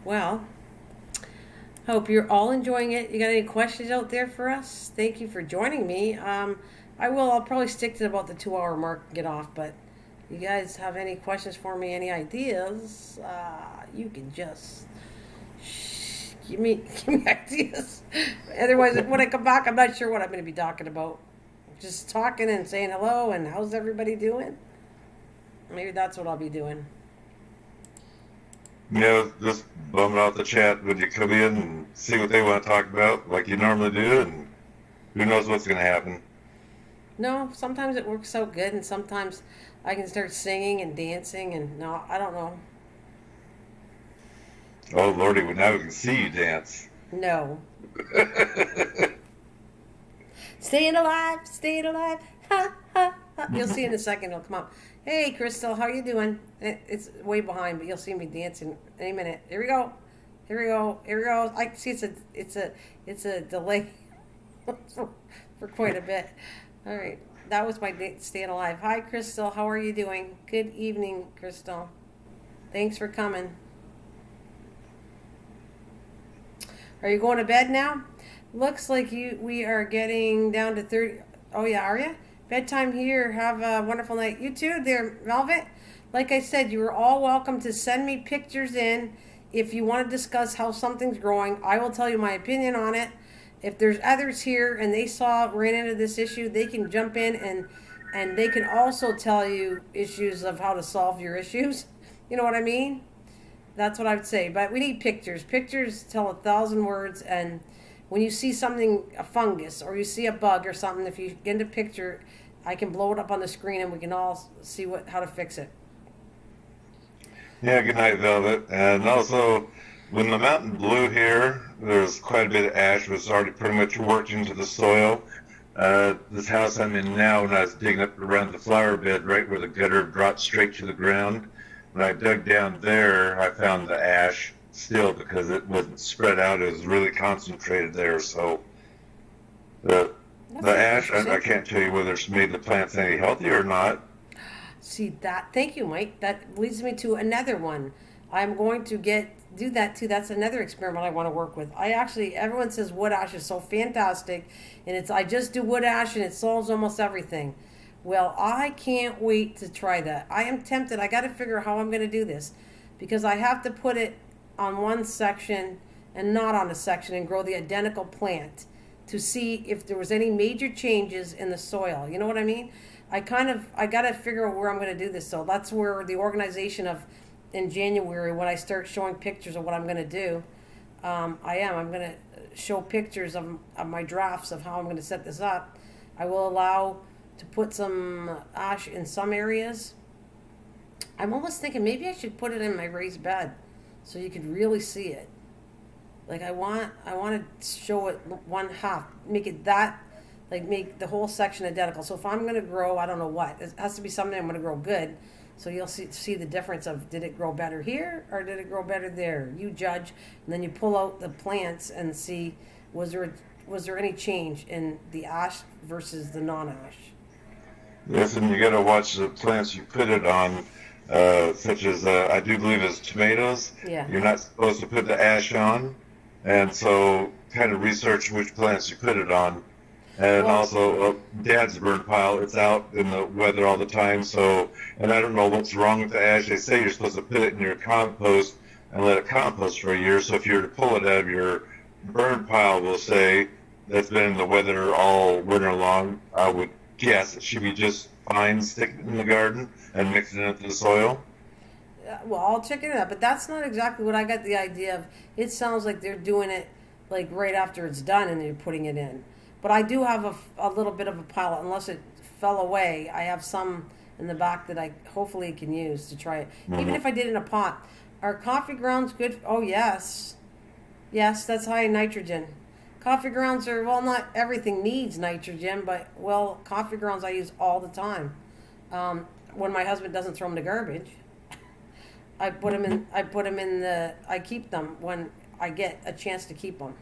Well, hope you're all enjoying it. You got any questions out there for us? Thank you for joining me. I'll probably stick to about the 2-hour mark and get off, but you guys have any questions for me, any ideas, you can just give me ideas. Otherwise, when I come back, I'm not sure what I'm going to be talking about. Just talking and saying hello and how's everybody doing? Maybe that's what I'll be doing. Yeah, just bumming out the chat when you come in and see what they want to talk about, like you normally do, and who knows what's going to happen. No, sometimes it works out good, and sometimes I can start singing and dancing, and no, I don't know. Oh, Lordy, well, now we can see you dance. No. Staying alive, ha, ha, ha. You'll see in a second, it'll come up. Hey, Crystal, how you doing? It's way behind, but you'll see me dancing any minute. Here we go. Here we go. Here we go. I see it's a delay for quite a bit. All right. That was my staying alive. Hi, Crystal. How are you doing? Good evening, Crystal. Thanks for coming. Are you going to bed now? Looks like we are getting down to 30. Oh, yeah, are you? Bedtime here. Have a wonderful night. You too, dear Velvet. Like I said, you are all welcome to send me pictures in if you want to discuss how something's growing. I will tell you my opinion on it. If there's others here and they ran into this issue, they can jump in and they can also tell you issues of how to solve your issues. You know what I mean? That's what I would say. But we need pictures. Pictures tell 1,000 words. And when you see something, a fungus, or you see a bug or something, if you get a picture, I can blow it up on the screen and we can all see how to fix it. Yeah, good night, Velvet. And also, when the mountain blew here, there's quite a bit of ash. It was already pretty much worked into the soil. This house I'm in now, when I was digging up around the flower bed, right where the gutter dropped straight to the ground, when I dug down there, I found the ash still because it wasn't spread out. It was really concentrated there. So the ash, I can't tell you whether it's made the plants any healthier or not. See that? Thank you, Mike. That leads me to another one. I'm going to do that too. That's another experiment I want to work with. Everyone says wood ash is so fantastic, and I just do wood ash and it solves almost everything. Well, I can't wait to try that. I am tempted. I got to figure out how I'm going to do this because I have to put it on one section and not on a section and grow the identical plant to see if there was any major changes in the soil. You know what I mean? I got to figure out where I'm going to do this. So that's where the organization of in January, when I start showing pictures of what I'm going to do, I'm going to show pictures of my drafts of how I'm going to set this up. I will allow to put some ash in some areas. I'm almost thinking maybe I should put it in my raised bed so you could really see it. Like I want to show it one half, make it that, like make the whole section identical. So if I'm going to grow, I don't know what, it has to be something I'm going to grow good. So you'll see the difference of did it grow better here or did it grow better there? You judge, and then you pull out the plants and see was there any change in the ash versus the non-ash. Yes, and you got to watch the plants you put it on, such as I do believe it's tomatoes. Yeah. You're not supposed to put the ash on, and so kind of research which plants you put it on. And Well, also, Dad's burn pile, it's out in the weather all the time. So, and I don't know what's wrong with the ash. They say you're supposed to put it in your compost and let it compost for a year. So if you were to pull it out of your burn pile, we'll say, that's been in the weather all winter long, I would guess it should be just fine. Stick it in the garden and mix it into the soil. well, I'll check it out, but that's not exactly what I got the idea of. It sounds like they're doing it like right after it's done and you're putting it in. But I do have a little bit of a pile, unless it fell away. I have some in the back that I hopefully can use to try it. Even if I did in a pot. Are coffee grounds good? Oh, yes. Yes, that's high in nitrogen. Coffee grounds are, well, not everything needs nitrogen, but, well, coffee grounds I use all the time. When my husband doesn't throw them to garbage, I put them in. I keep them when I get a chance to keep them.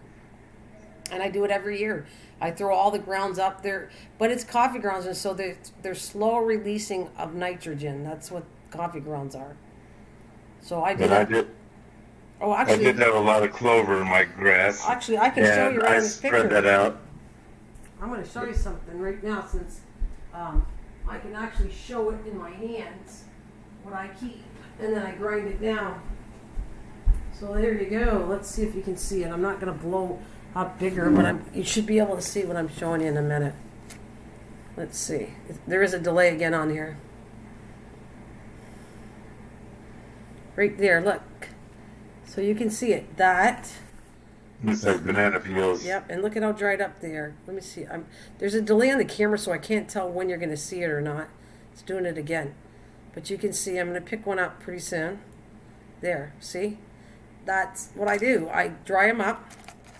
And I do it every year. I throw all the grounds up there, but it's coffee grounds, and so they're slow releasing of nitrogen. That's what coffee grounds are. So I did. Oh, actually, I did have a lot of clover in my grass. Actually, I can show you right in this picture. I spread that out. I'm going to show you something right now, since I can actually show it in my hands what I keep, and then I grind it down. So there you go. Let's see if you can see it. I'm not going to blow up bigger, but you should be able to see what I'm showing you in a minute. Let's see. There is a delay again on here. Right there, look. So you can see it. That. It's like banana peels. Yep, and look at how dried up there. Let me see. There's a delay on the camera, so I can't tell when you're going to see it or not. It's doing it again. But you can see I'm going to pick one up pretty soon. There, see? That's what I do. I dry them up.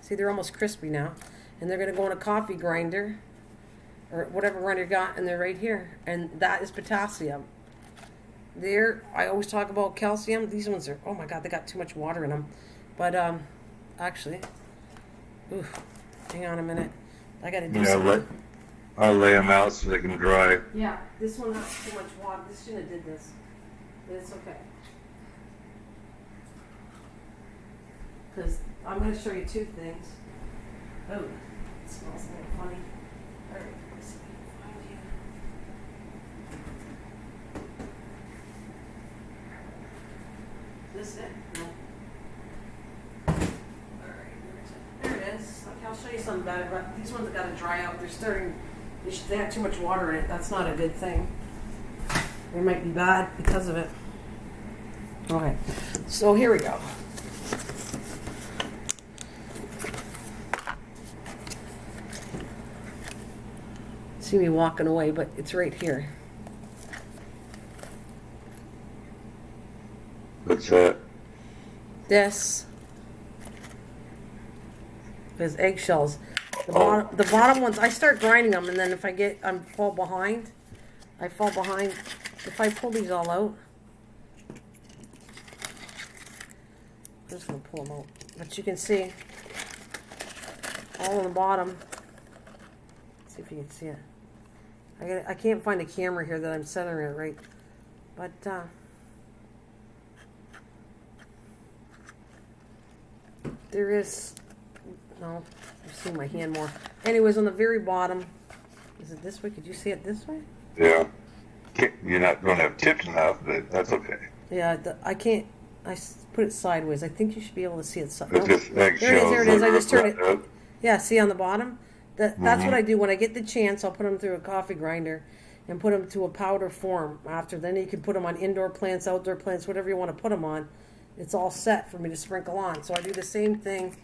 See, they're almost crispy now. And they're going to go in a coffee grinder, or whatever grinder you got, and they're right here. And that is potassium. There, I always talk about calcium. These ones are, oh my God, they got too much water in them. But actually, hang on a minute. I got to do something. I'll lay them out so they can dry. Yeah, this one has too much water. This shouldn't have did this. But it's okay. Because I'm going to show you two things. Oh, it smells a little funny. All right, let's see if I can find you. Is this it? No. Alright, there it is. Okay, I'll show you something about it, but these ones have got to dry out. They have too much water in it. That's not a good thing. They might be bad because of it. Okay, so here we go. See me walking away, but it's right here. What's that? This is eggshells. The bottom ones, I start grinding them, and then if I fall behind. If I pull these all out, I'm just gonna pull them out. But you can see all on the bottom. Let's see if you can see it. I can't find a camera here that I'm centering it right, but there is, no, I'm seeing my hand more. Anyways, on the very bottom, is it this way? Could you see it this way? Yeah. You're not going to have tips enough, but that's okay. Yeah, I can't, put it sideways. I think you should be able to see it sideways. There it is. I just turned it. Yeah, see on the bottom? That's what I do. When I get the chance, I'll put them through a coffee grinder and put them to a powder form after. Then you can put them on indoor plants, outdoor plants, whatever you want to put them on. It's all set for me to sprinkle on. So I do the same thing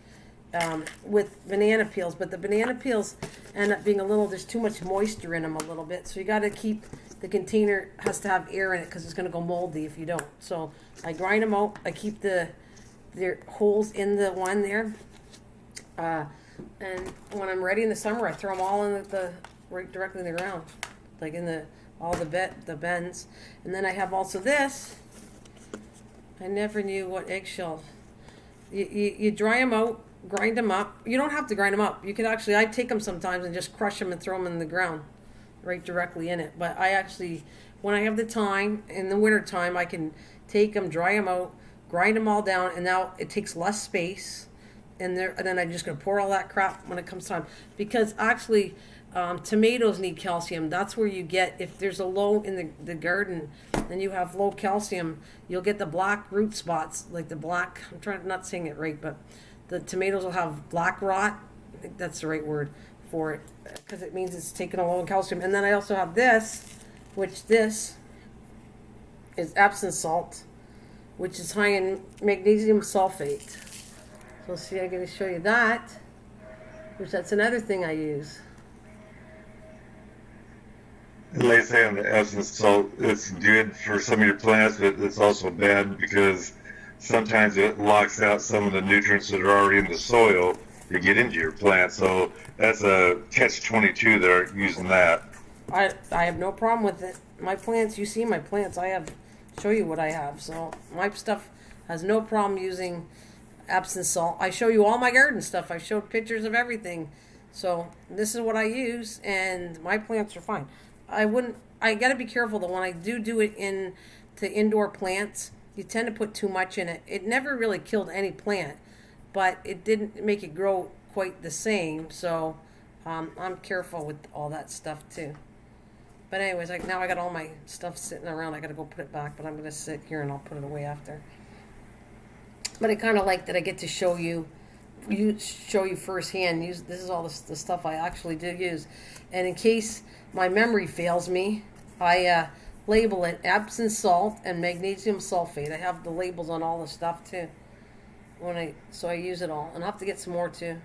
with banana peels. But the banana peels end up being there's too much moisture in them a little bit. So you got to keep, the container has to have air in it because it's going to go moldy if you don't. So I grind them out. I keep their holes in the one there. And when I'm ready in the summer, I throw them all in right directly in the ground, like in the bends. And then I have also this. I never knew what eggshell. You dry them out, grind them up. You don't have to grind them up. You could actually, I take them sometimes and just crush them and throw them in the ground, right directly in it. But I actually, when I have the time in the winter time, I can take them, dry them out, grind them all down, and now it takes less space. And then I'm just going to pour all that crap when it comes time. Because actually, Tomatoes need calcium. That's where you get, if there's a low in the garden and you have low calcium, you'll get the black root spots, like the black, I'm trying not saying it right, but the tomatoes will have black rot. I think that's the right word for it, because it means it's taken a low in calcium. And then I also have this, which this is Epsom salt, which is high in magnesium sulfate. So see, I'm going to show you that, which that's another thing I use. And they say on the Epsom salt, it's good for some of your plants, but it's also bad because sometimes it locks out some of the nutrients that are already in the soil to get into your plant. So that's a catch-22 there using that. I have no problem with it. My plants, you see my plants, show you what I have. So my stuff has no problem using Epsom salt. I show you all my garden stuff. I showed pictures of everything. So this is what I use, and my plants are fine. I got to be careful though when I do it to indoor plants. You tend to put too much in it. It never really killed any plant, but it didn't make it grow quite the same. So I'm careful with all that stuff too. But anyways, now I got all my stuff sitting around. I got to go put it back, but I'm going to sit here and I'll put it away after. But I kind of like that I get to show you firsthand. This is all the stuff I actually do use. And in case my memory fails me, I label it Epsom salt and magnesium sulfate. I have the labels on all the stuff too. So I use it all, and I'll have to get some more too.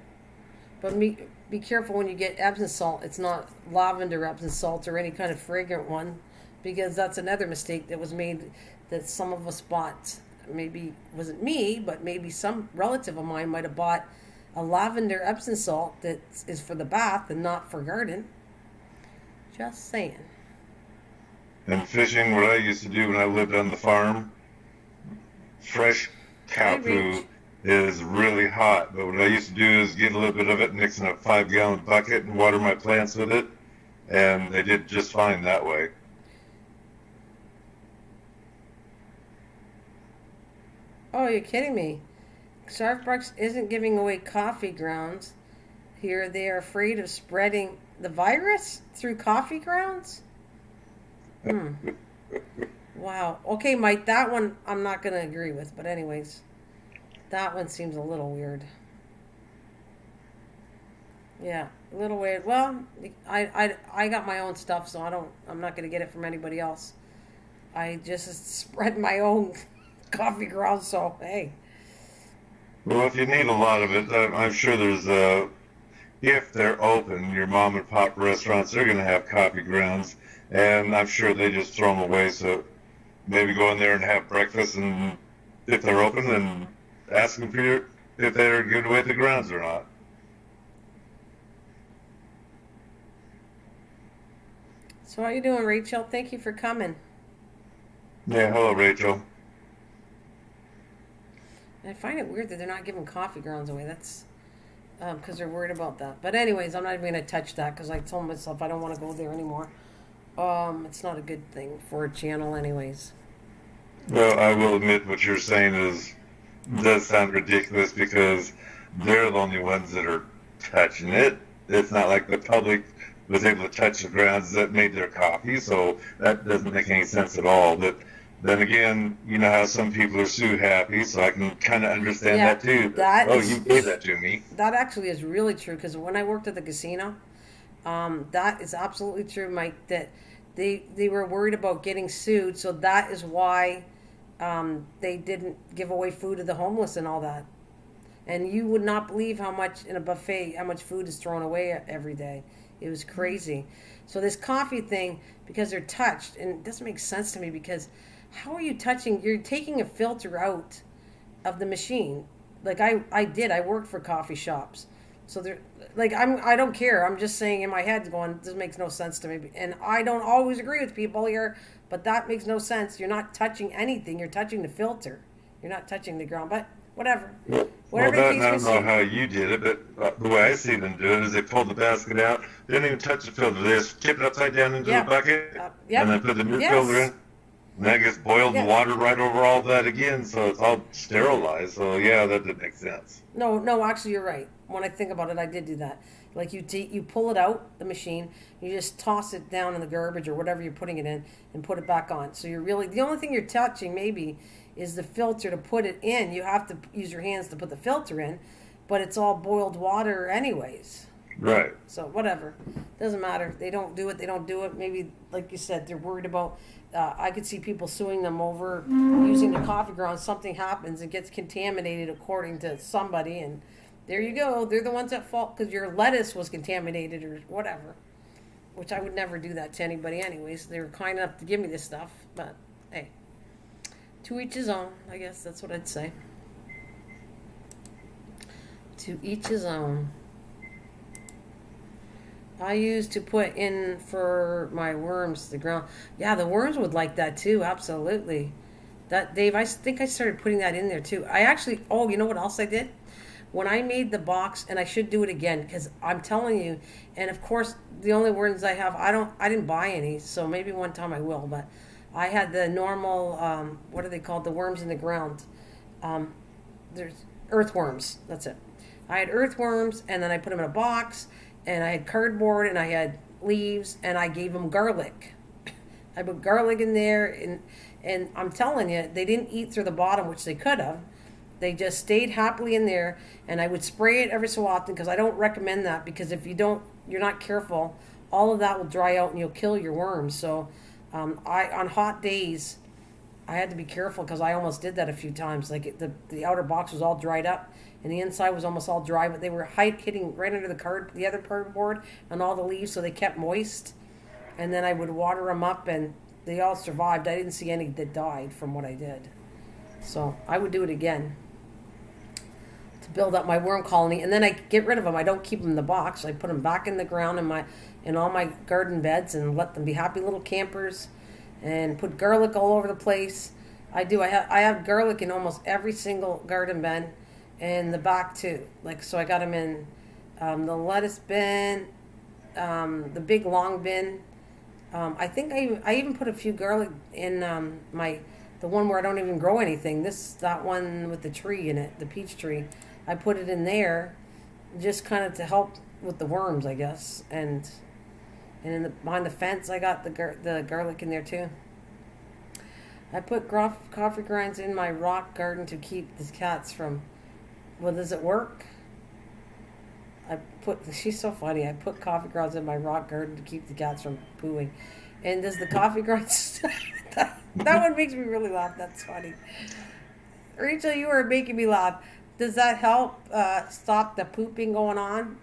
But be careful when you get Epsom salt. It's not lavender Epsom salt or any kind of fragrant one, because that's another mistake that was made that some of us bought. Maybe wasn't me, but maybe some relative of mine might have bought a lavender Epsom salt that is for the bath and not for garden. Just saying. And fishing, what I used to do when I lived on the farm, fresh cow poo is really hot. But what I used to do is get a little bit of it, mix in a 5-gallon bucket, and water my plants with it. And they did just fine that way. Oh, you're kidding me. Starbucks isn't giving away coffee grounds here. They are afraid of spreading the virus through coffee grounds? Wow. Okay, Mike, that one I'm not going to agree with. But anyways, that one seems a little weird. Yeah, a little weird. Well, I got my own stuff, so I'm not going to get it from anybody else. I just spread my own coffee grounds, so hey. Well, if you need a lot of it, I'm sure there's if they're open, your mom and pop restaurants, they're going to have coffee grounds, and I'm sure they just throw them away. So maybe go in there and have breakfast, and if they're open, then ask them if they're giving away the grounds or not. So how you doing, Rachel? Thank you for coming. Yeah, hello, Rachel. I find it weird that they're not giving coffee grounds away. That's because they're worried about that. But anyways, I'm not even going to touch that because I told myself I don't want to go there anymore. It's not a good thing for a channel anyways. Well, I will admit what you're saying does sound ridiculous because they're the only ones that are touching it. It's not like the public was able to touch the grounds that made their coffee, so that doesn't make any sense at all. But then again, you know how some people are sue happy, so I can kind of understand that too. You gave that to me. That actually is really true, because when I worked at the casino, that is absolutely true, Mike, that they were worried about getting sued, so that is why they didn't give away food to the homeless and all that. And you would not believe how much in a buffet, how much food is thrown away every day. It was crazy. So this coffee thing, because they're touched, and it doesn't make sense to me, because how are you touching? You're taking a filter out of the machine. Like I worked for coffee shops. So they're like, I don't care. I'm just saying in my head going, this makes no sense to me. And I don't always agree with people here, but that makes no sense. You're not touching anything. You're touching the filter. You're not touching the ground, but whatever. I don't know how you did it, but the way I see them do it is they pull the basket out. They didn't even touch the filter. They just tip it upside down into the bucket and then put the new filter in. And that gets boiled water right over all that again, so it's all sterilized. So, yeah, that did make sense. No, actually, you're right. When I think about it, I did do that. Like you pull it out the machine, you just toss it down in the garbage or whatever you're putting it in, and put it back on. So you're really the only thing you're touching maybe is the filter to put it in. You have to use your hands to put the filter in, but it's all boiled water anyways. Right. So whatever, doesn't matter. They don't do it. They don't do it. Maybe like you said, they're worried about. I could see people suing them over using the coffee grounds. Something happens and gets contaminated according to somebody, and there you go. They're the ones at fault because your lettuce was contaminated or whatever. Which I would never do that to anybody anyways. They were kind enough to give me this stuff, but hey, to each his own. I guess that's what I'd say. To each his own. I used to put in for my worms the ground. Yeah, the worms would like that too. Absolutely. That Dave, I think I started putting that in there too. I actually, you know what else I did? When I made the box, and I should do it again because I'm telling you, and of course the only worms I have, I didn't buy any, so maybe one time I will. But I had the normal, what are they called? The worms in the ground. There's earthworms. That's it. I had earthworms, and then I put them in a box. And I had cardboard, and I had leaves, and I gave them garlic. I put garlic in there, and I'm telling you, they didn't eat through the bottom, which they could have. They just stayed happily in there, and I would spray it every so often because I don't recommend that because if you're not careful, all of that will dry out and you'll kill your worms. So on hot days, I had to be careful because I almost did that a few times. Like the outer box was all dried up. And the inside was almost all dry, but they were hitting right under the other cardboard and all the leaves, so they kept moist. And then I would water them up, and they all survived. I didn't see any that died from what I did. So I would do it again to build up my worm colony. And then I get rid of them. I don't keep them in the box. I put them back in the ground in all my garden beds and let them be happy little campers. And put garlic all over the place. I do. I have garlic in almost every single garden bed. And the back too, so I got them in the lettuce bin, the big long bin. I think I even put a few garlic in the one where I don't even grow anything. That one with the tree in it, the peach tree. I put it in there, just kind of to help with the worms, I guess. And behind the fence, I got the garlic in there too. I put coffee grinds in my rock garden to keep the cats from. Well, does it work? She's so funny. I put coffee grounds in my rock garden to keep the cats from pooing. And does the coffee grounds... that one makes me really laugh. That's funny. Rachel, you were making me laugh. Does that help stop the pooping going on?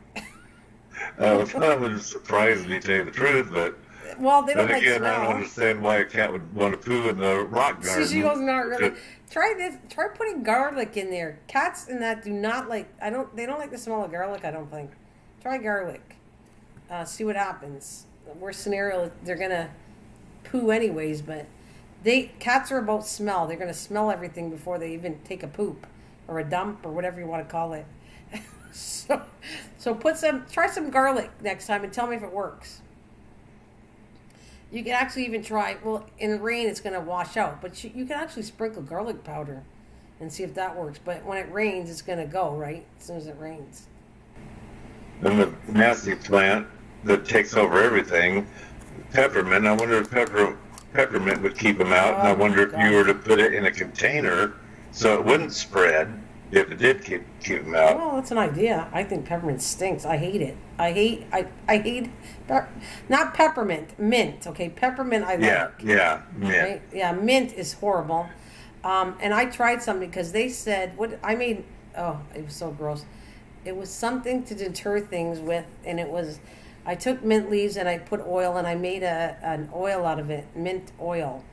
That would surprise me, to tell you the truth, but... Well, they don't then again, smell. I don't understand why a cat would want to poo in the rock garden. She goes, not really. Try this. Try putting garlic in there. Cats and that do not like. They don't like the smell of garlic. I don't think. Try garlic. See what happens. The worst scenario, they're gonna poo anyways. But cats are about smell. They're gonna smell everything before they even take a poop or a dump or whatever you want to call it. so try some garlic next time and tell me if it works. You can actually even try, in the rain it's going to wash out, but you can actually sprinkle garlic powder and see if that works. But when it rains, it's going to go, right? As soon as it rains. And the nasty plant that takes over everything, peppermint, I wonder if peppermint would keep them out. And I wonder if you were to put it in a container so it wouldn't spread if it did keep them out. Well, that's an idea. I think peppermint stinks. I hate it. I hate not peppermint, mint. Okay, peppermint I like. Yeah, mint. Right? Yeah, mint is horrible. And I tried something because they said what I made. Oh, it was so gross. It was something to deter things with, and it was. I took mint leaves and I put oil and I made an oil out of it, mint oil.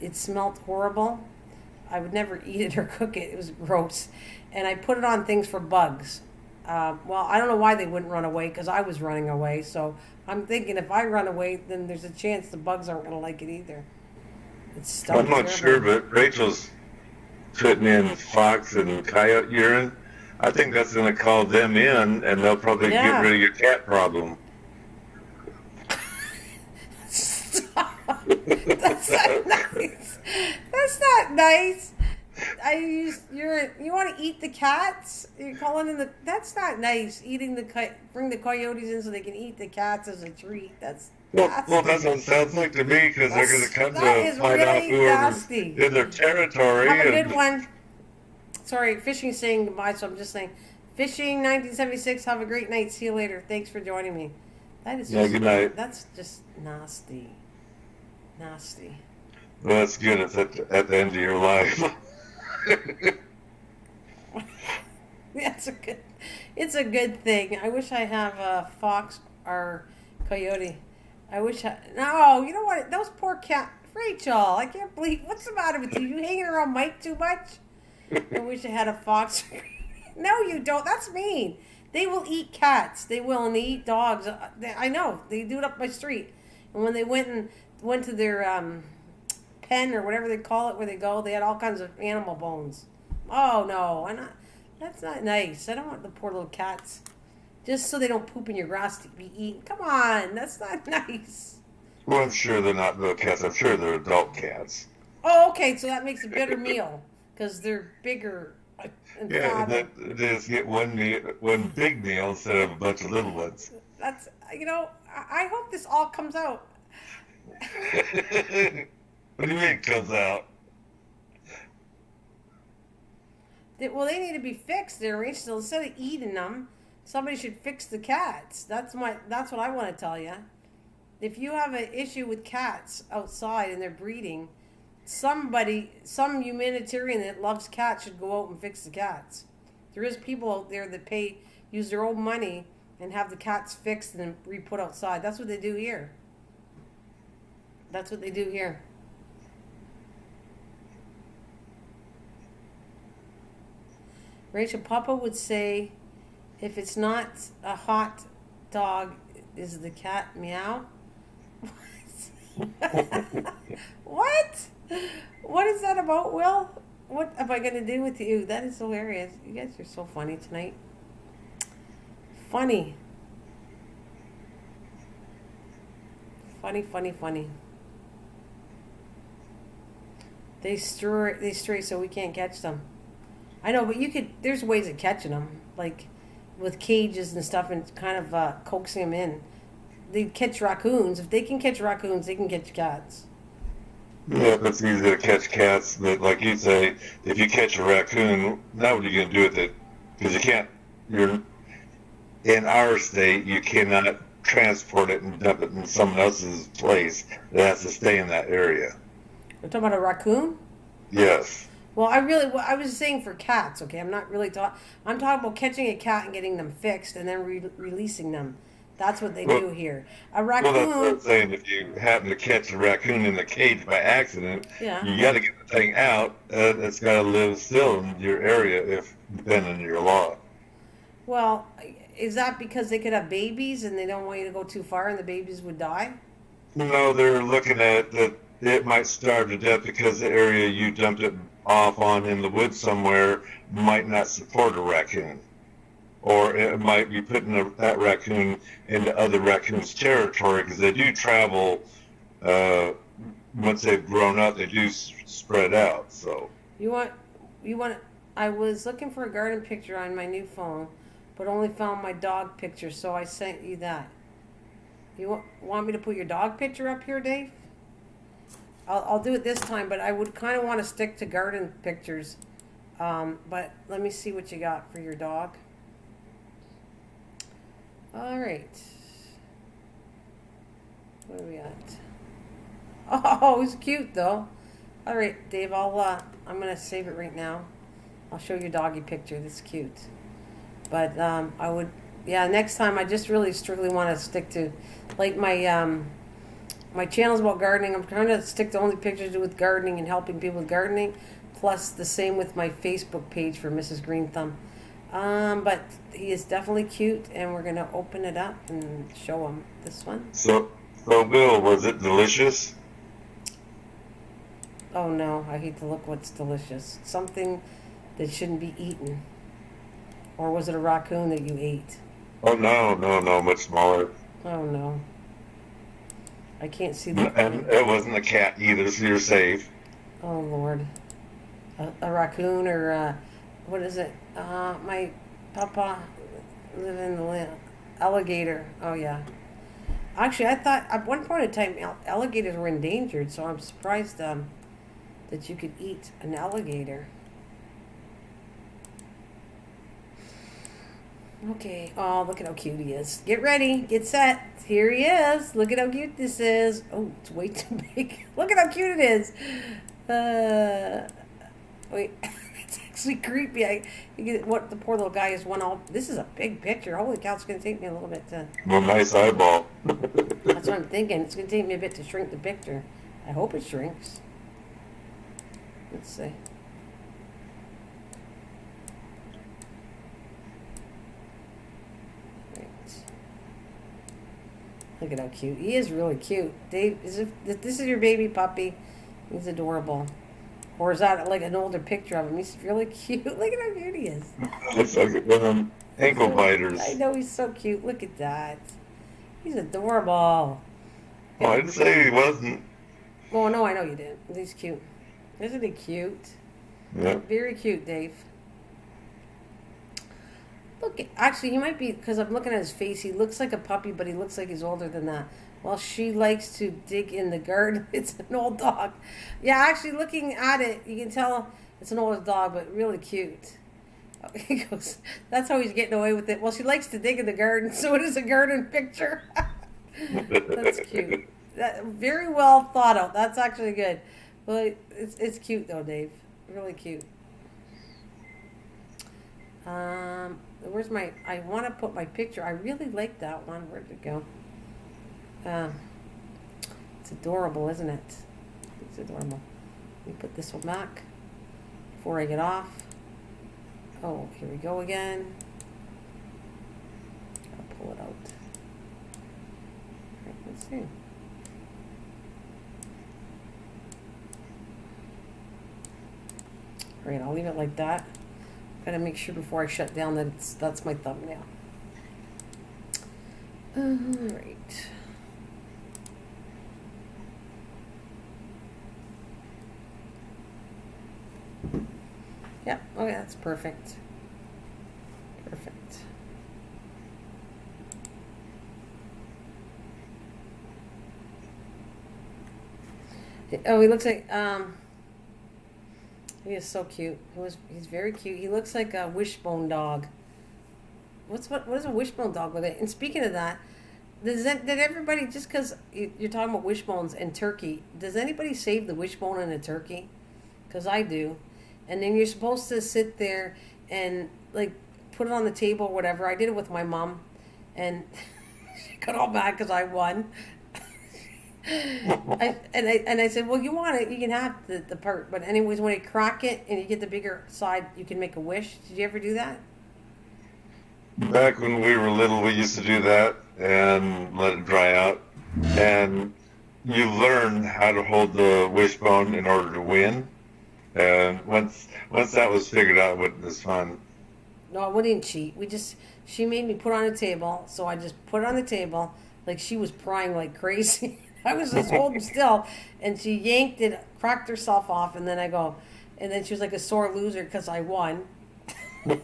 It smelled horrible. I would never eat it or cook it. It was gross. And I put it on things for bugs. Well, I don't know why they wouldn't run away because I was running away. So I'm thinking if I run away, then there's a chance the bugs aren't going to like it either. I'm not sure, but Rachel's putting in fox and coyote urine. I think that's going to call them in, and they'll probably get rid of your cat problem. Stop. That's not nice. That's not nice. You want to eat the cats? You're calling in the. That's not nice. Bring the coyotes in so they can eat the cats as a treat. That's nasty. Well, that's what it sounds like to me, because they're going to come That to is find out really whoever's nasty. in their territory. Have a good one. Sorry, fishing saying goodbye, so I'm just saying. Fishing 1976. Have a great night. See you later. Thanks for joining me. That is Yeah, good night. That's just nasty. Nasty. Well, that's good. It's at the end of your life. It's a good thing. I wish I have a fox or coyote. No, you know what? Those poor cat, Rachel. I can't believe. What's the matter with you? You hanging around Mike too much? I wish I had a fox. No, you don't. That's mean. They will eat cats. They will, and they eat dogs. I know. They do it up my street. And when they went to their pen or whatever they call it, where they go, they had all kinds of animal bones. Oh no, that's not nice. I don't want the poor little cats, just so they don't poop in your grass to be eaten. Come on, that's not nice. Well, I'm sure they're not little cats. I'm sure they're adult cats. Oh, okay, so that makes a better meal because they're bigger. Yeah, they just get one big meal instead of a bunch of little ones. That's I hope this all comes out. What do you mean it comes out? Well, they need to be fixed. They're arranged. So instead of eating them, somebody should fix the cats. That's what I want to tell you. If you have an issue with cats outside and they're breeding, some humanitarian that loves cats should go out and fix the cats. There is people out there that use their own money and have the cats fixed and re-put outside. That's what they do here. Rachel, Papa would say, if it's not a hot dog, is the cat meow? What? What is that about, Will? What am I going to do with you? That is hilarious. You guys are so funny tonight. Funny. Funny. They stray so we can't catch them. I know, but there's ways of catching them, like with cages and stuff and kind of coaxing them in. They catch raccoons. If they can catch raccoons, they can catch cats. Yeah, it's easy to catch cats, but like you say, if you catch a raccoon, now what are you going to do with it? Because you're in our state, you cannot transport it and dump it in someone else's place. It has to stay in that area. We're talking about a raccoon? Yes. Well, I was saying for cats, okay? I'm not really I'm talking about catching a cat and getting them fixed and then releasing them. That's what they do here. A raccoon. Well, that's what I'm saying. If you happen to catch a raccoon in the cage by accident, you got to get the thing out. It's got to live still in your area, if depending on your law. Well, is that because they could have babies and they don't want you to go too far and the babies would die? No, they're looking at that it might starve to death because the area you dumped it off on in the woods somewhere might not support a raccoon. Or it might be putting that raccoon into other raccoons' territory, because they do travel. Once they've grown up, they do spread out. So you want? I was looking for a garden picture on my new phone, but only found my dog picture, so I sent you that. You want me to put your dog picture up here, Dave? I'll do it this time, but I would kind of want to stick to garden pictures. But let me see what you got for your dog. All right. What do we got? Oh, he's cute though. All right, Dave. I'm gonna save it right now. I'll show you a doggy picture. That's cute. But next time I just really strictly want to stick to, like my channel's about gardening. I'm trying to stick to only pictures to do with gardening and helping people with gardening. Plus the same with my Facebook page for Mrs. Greenthumb. But he is definitely cute, and we're gonna open it up and show him this one. So Bill, was it delicious? Oh no, I hate to look what's delicious. Something that shouldn't be eaten. Or was it a raccoon that you ate? Oh no, much smaller. Oh no. I can't see And it wasn't a cat either, so you're safe. Oh Lord. a raccoon or what is it? My papa lived in the alligator. Oh yeah. Actually, I thought at one point in time alligators were endangered, so I'm surprised that you could eat an alligator. Okay. Oh, look at how cute he is. Get ready. Get set. Here he is. Look at how cute this is. Oh, it's way too big. Look at how cute it is. Wait. It's actually creepy. What the poor little guy is one all. This is a big picture. Holy cow! It's gonna take me a little bit to. Well, nice eyeball. That's what I'm thinking. It's gonna take me a bit to shrink the picture. I hope it shrinks. Let's see. Look at how cute. He is really cute. Dave, if this is your baby puppy, he's adorable. Or is that like an older picture of him? He's really cute. Look at how cute he is. Looks like ankle biters. I know, he's so cute. Look at that. He's adorable. Well, I didn't say he wasn't. Oh, no, I know you didn't. He's cute. Isn't he cute? Yeah. Very cute, Dave. Look, actually, he might be, because I'm looking at his face, he looks like a puppy, but he looks like he's older than that. Well, she likes to dig in the garden. It's an old dog. Yeah, actually, looking at it, you can tell it's an older dog, but really cute. He goes, that's how he's getting away with it. Well, she likes to dig in the garden, so it is a garden picture. That's cute. Very well thought out. That's actually good. But it's cute, though, Dave. Really cute. Where's I want to put my picture. I really like that one. Where'd it go? It's adorable, isn't it? It's adorable. Let me put this one back before I get off. Oh, here we go again. I'll pull it out. Right, let's see. All right, I'll leave it like that. Gotta make sure before I shut down that that's my thumbnail. All right. Yep. Okay, that's perfect. Perfect. Oh, he looks like he is so cute. He's very cute. He looks like a wishbone dog. What is a wishbone dog with it? And speaking of that, did everybody, just because you're talking about wishbones and turkey, does anybody save the wishbone in a turkey? Because I do. And then you're supposed to sit there and like put it on the table or whatever. I did it with my mom, and she got all mad because I won. I said, well, you want it, you can have the part, but anyways, when you crack it and you get the bigger side, you can make a wish. Did you ever do that? Back when we were little, we used to do that and let it dry out. And you learn how to hold the wishbone in order to win. And once that was figured out, it was fun. No, we didn't cheat. She made me put it on the table, so I just put it on the table like she was prying like crazy. I was just holding still, and she yanked it, cracked herself off, and then she was like a sore loser because I won. And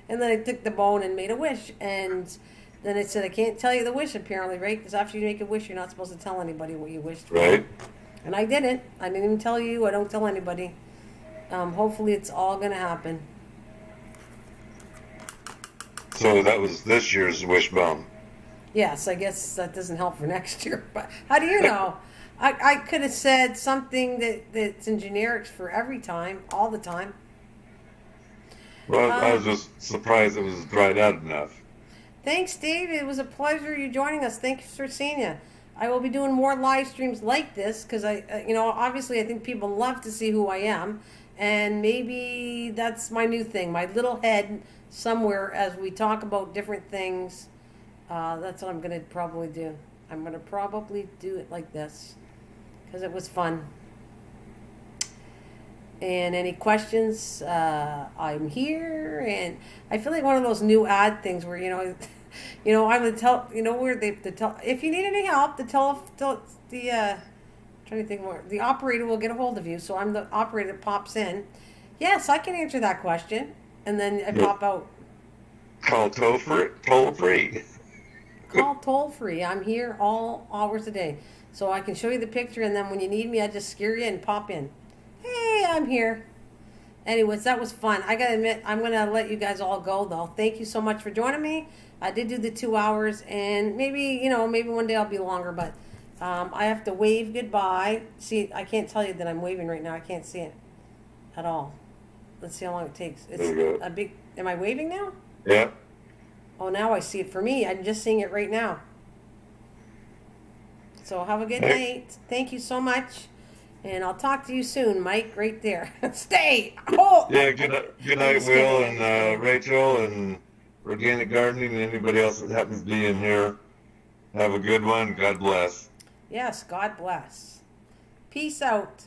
then I took the bone and made a wish, and then it said, I can't tell you the wish, apparently, right? Because after you make a wish, you're not supposed to tell anybody what you wished for. Right. And I didn't. I didn't even tell you. I don't tell anybody. Hopefully it's all going to happen. So that was this year's wishbone. Yes, I guess that doesn't help for next year. But how do you know? I could have said something that's in generics for every time, all the time. Well, I was just surprised it was dried out enough. Thanks, Dave. It was a pleasure you joining us. Thanks for seeing you. I will be doing more live streams like this because obviously I think people love to see who I am, and maybe that's my new thing, my little head somewhere as we talk about different things. That's what I'm going to probably do. I'm going to probably do it like this because it was fun. And any questions, I'm here. And I feel like one of those new ad things where, I'm going to tell, where they tell, if you need any help, trying trying to think more. The operator will get a hold of you, so I'm the operator that pops in. Yes, I can answer that question, and then I pop out. Call toll free. Call toll free. I'm here all hours a day, so I can show you the picture, and then when you need me, I just scare you and pop in. Hey, I'm here. Anyways, that was fun. I gotta admit, I'm gonna let you guys all go though. Thank you so much for joining me. I did do the 2 hours, and maybe one day I'll be longer, but I have to wave goodbye. See, I can't tell you that I'm waving right now. I can't see it at all. Let's see how long it takes. It's a big. Am I waving now? Yeah. Oh, now I see it. For me, I'm just seeing it right now. So have a good night. Thank you so much. And I'll talk to you soon, Mike, right there. Stay. Oh. Yeah, good night, Will and Rachel and Organic Gardening and anybody else that happens to be in here. Have a good one. God bless. Yes, God bless. Peace out.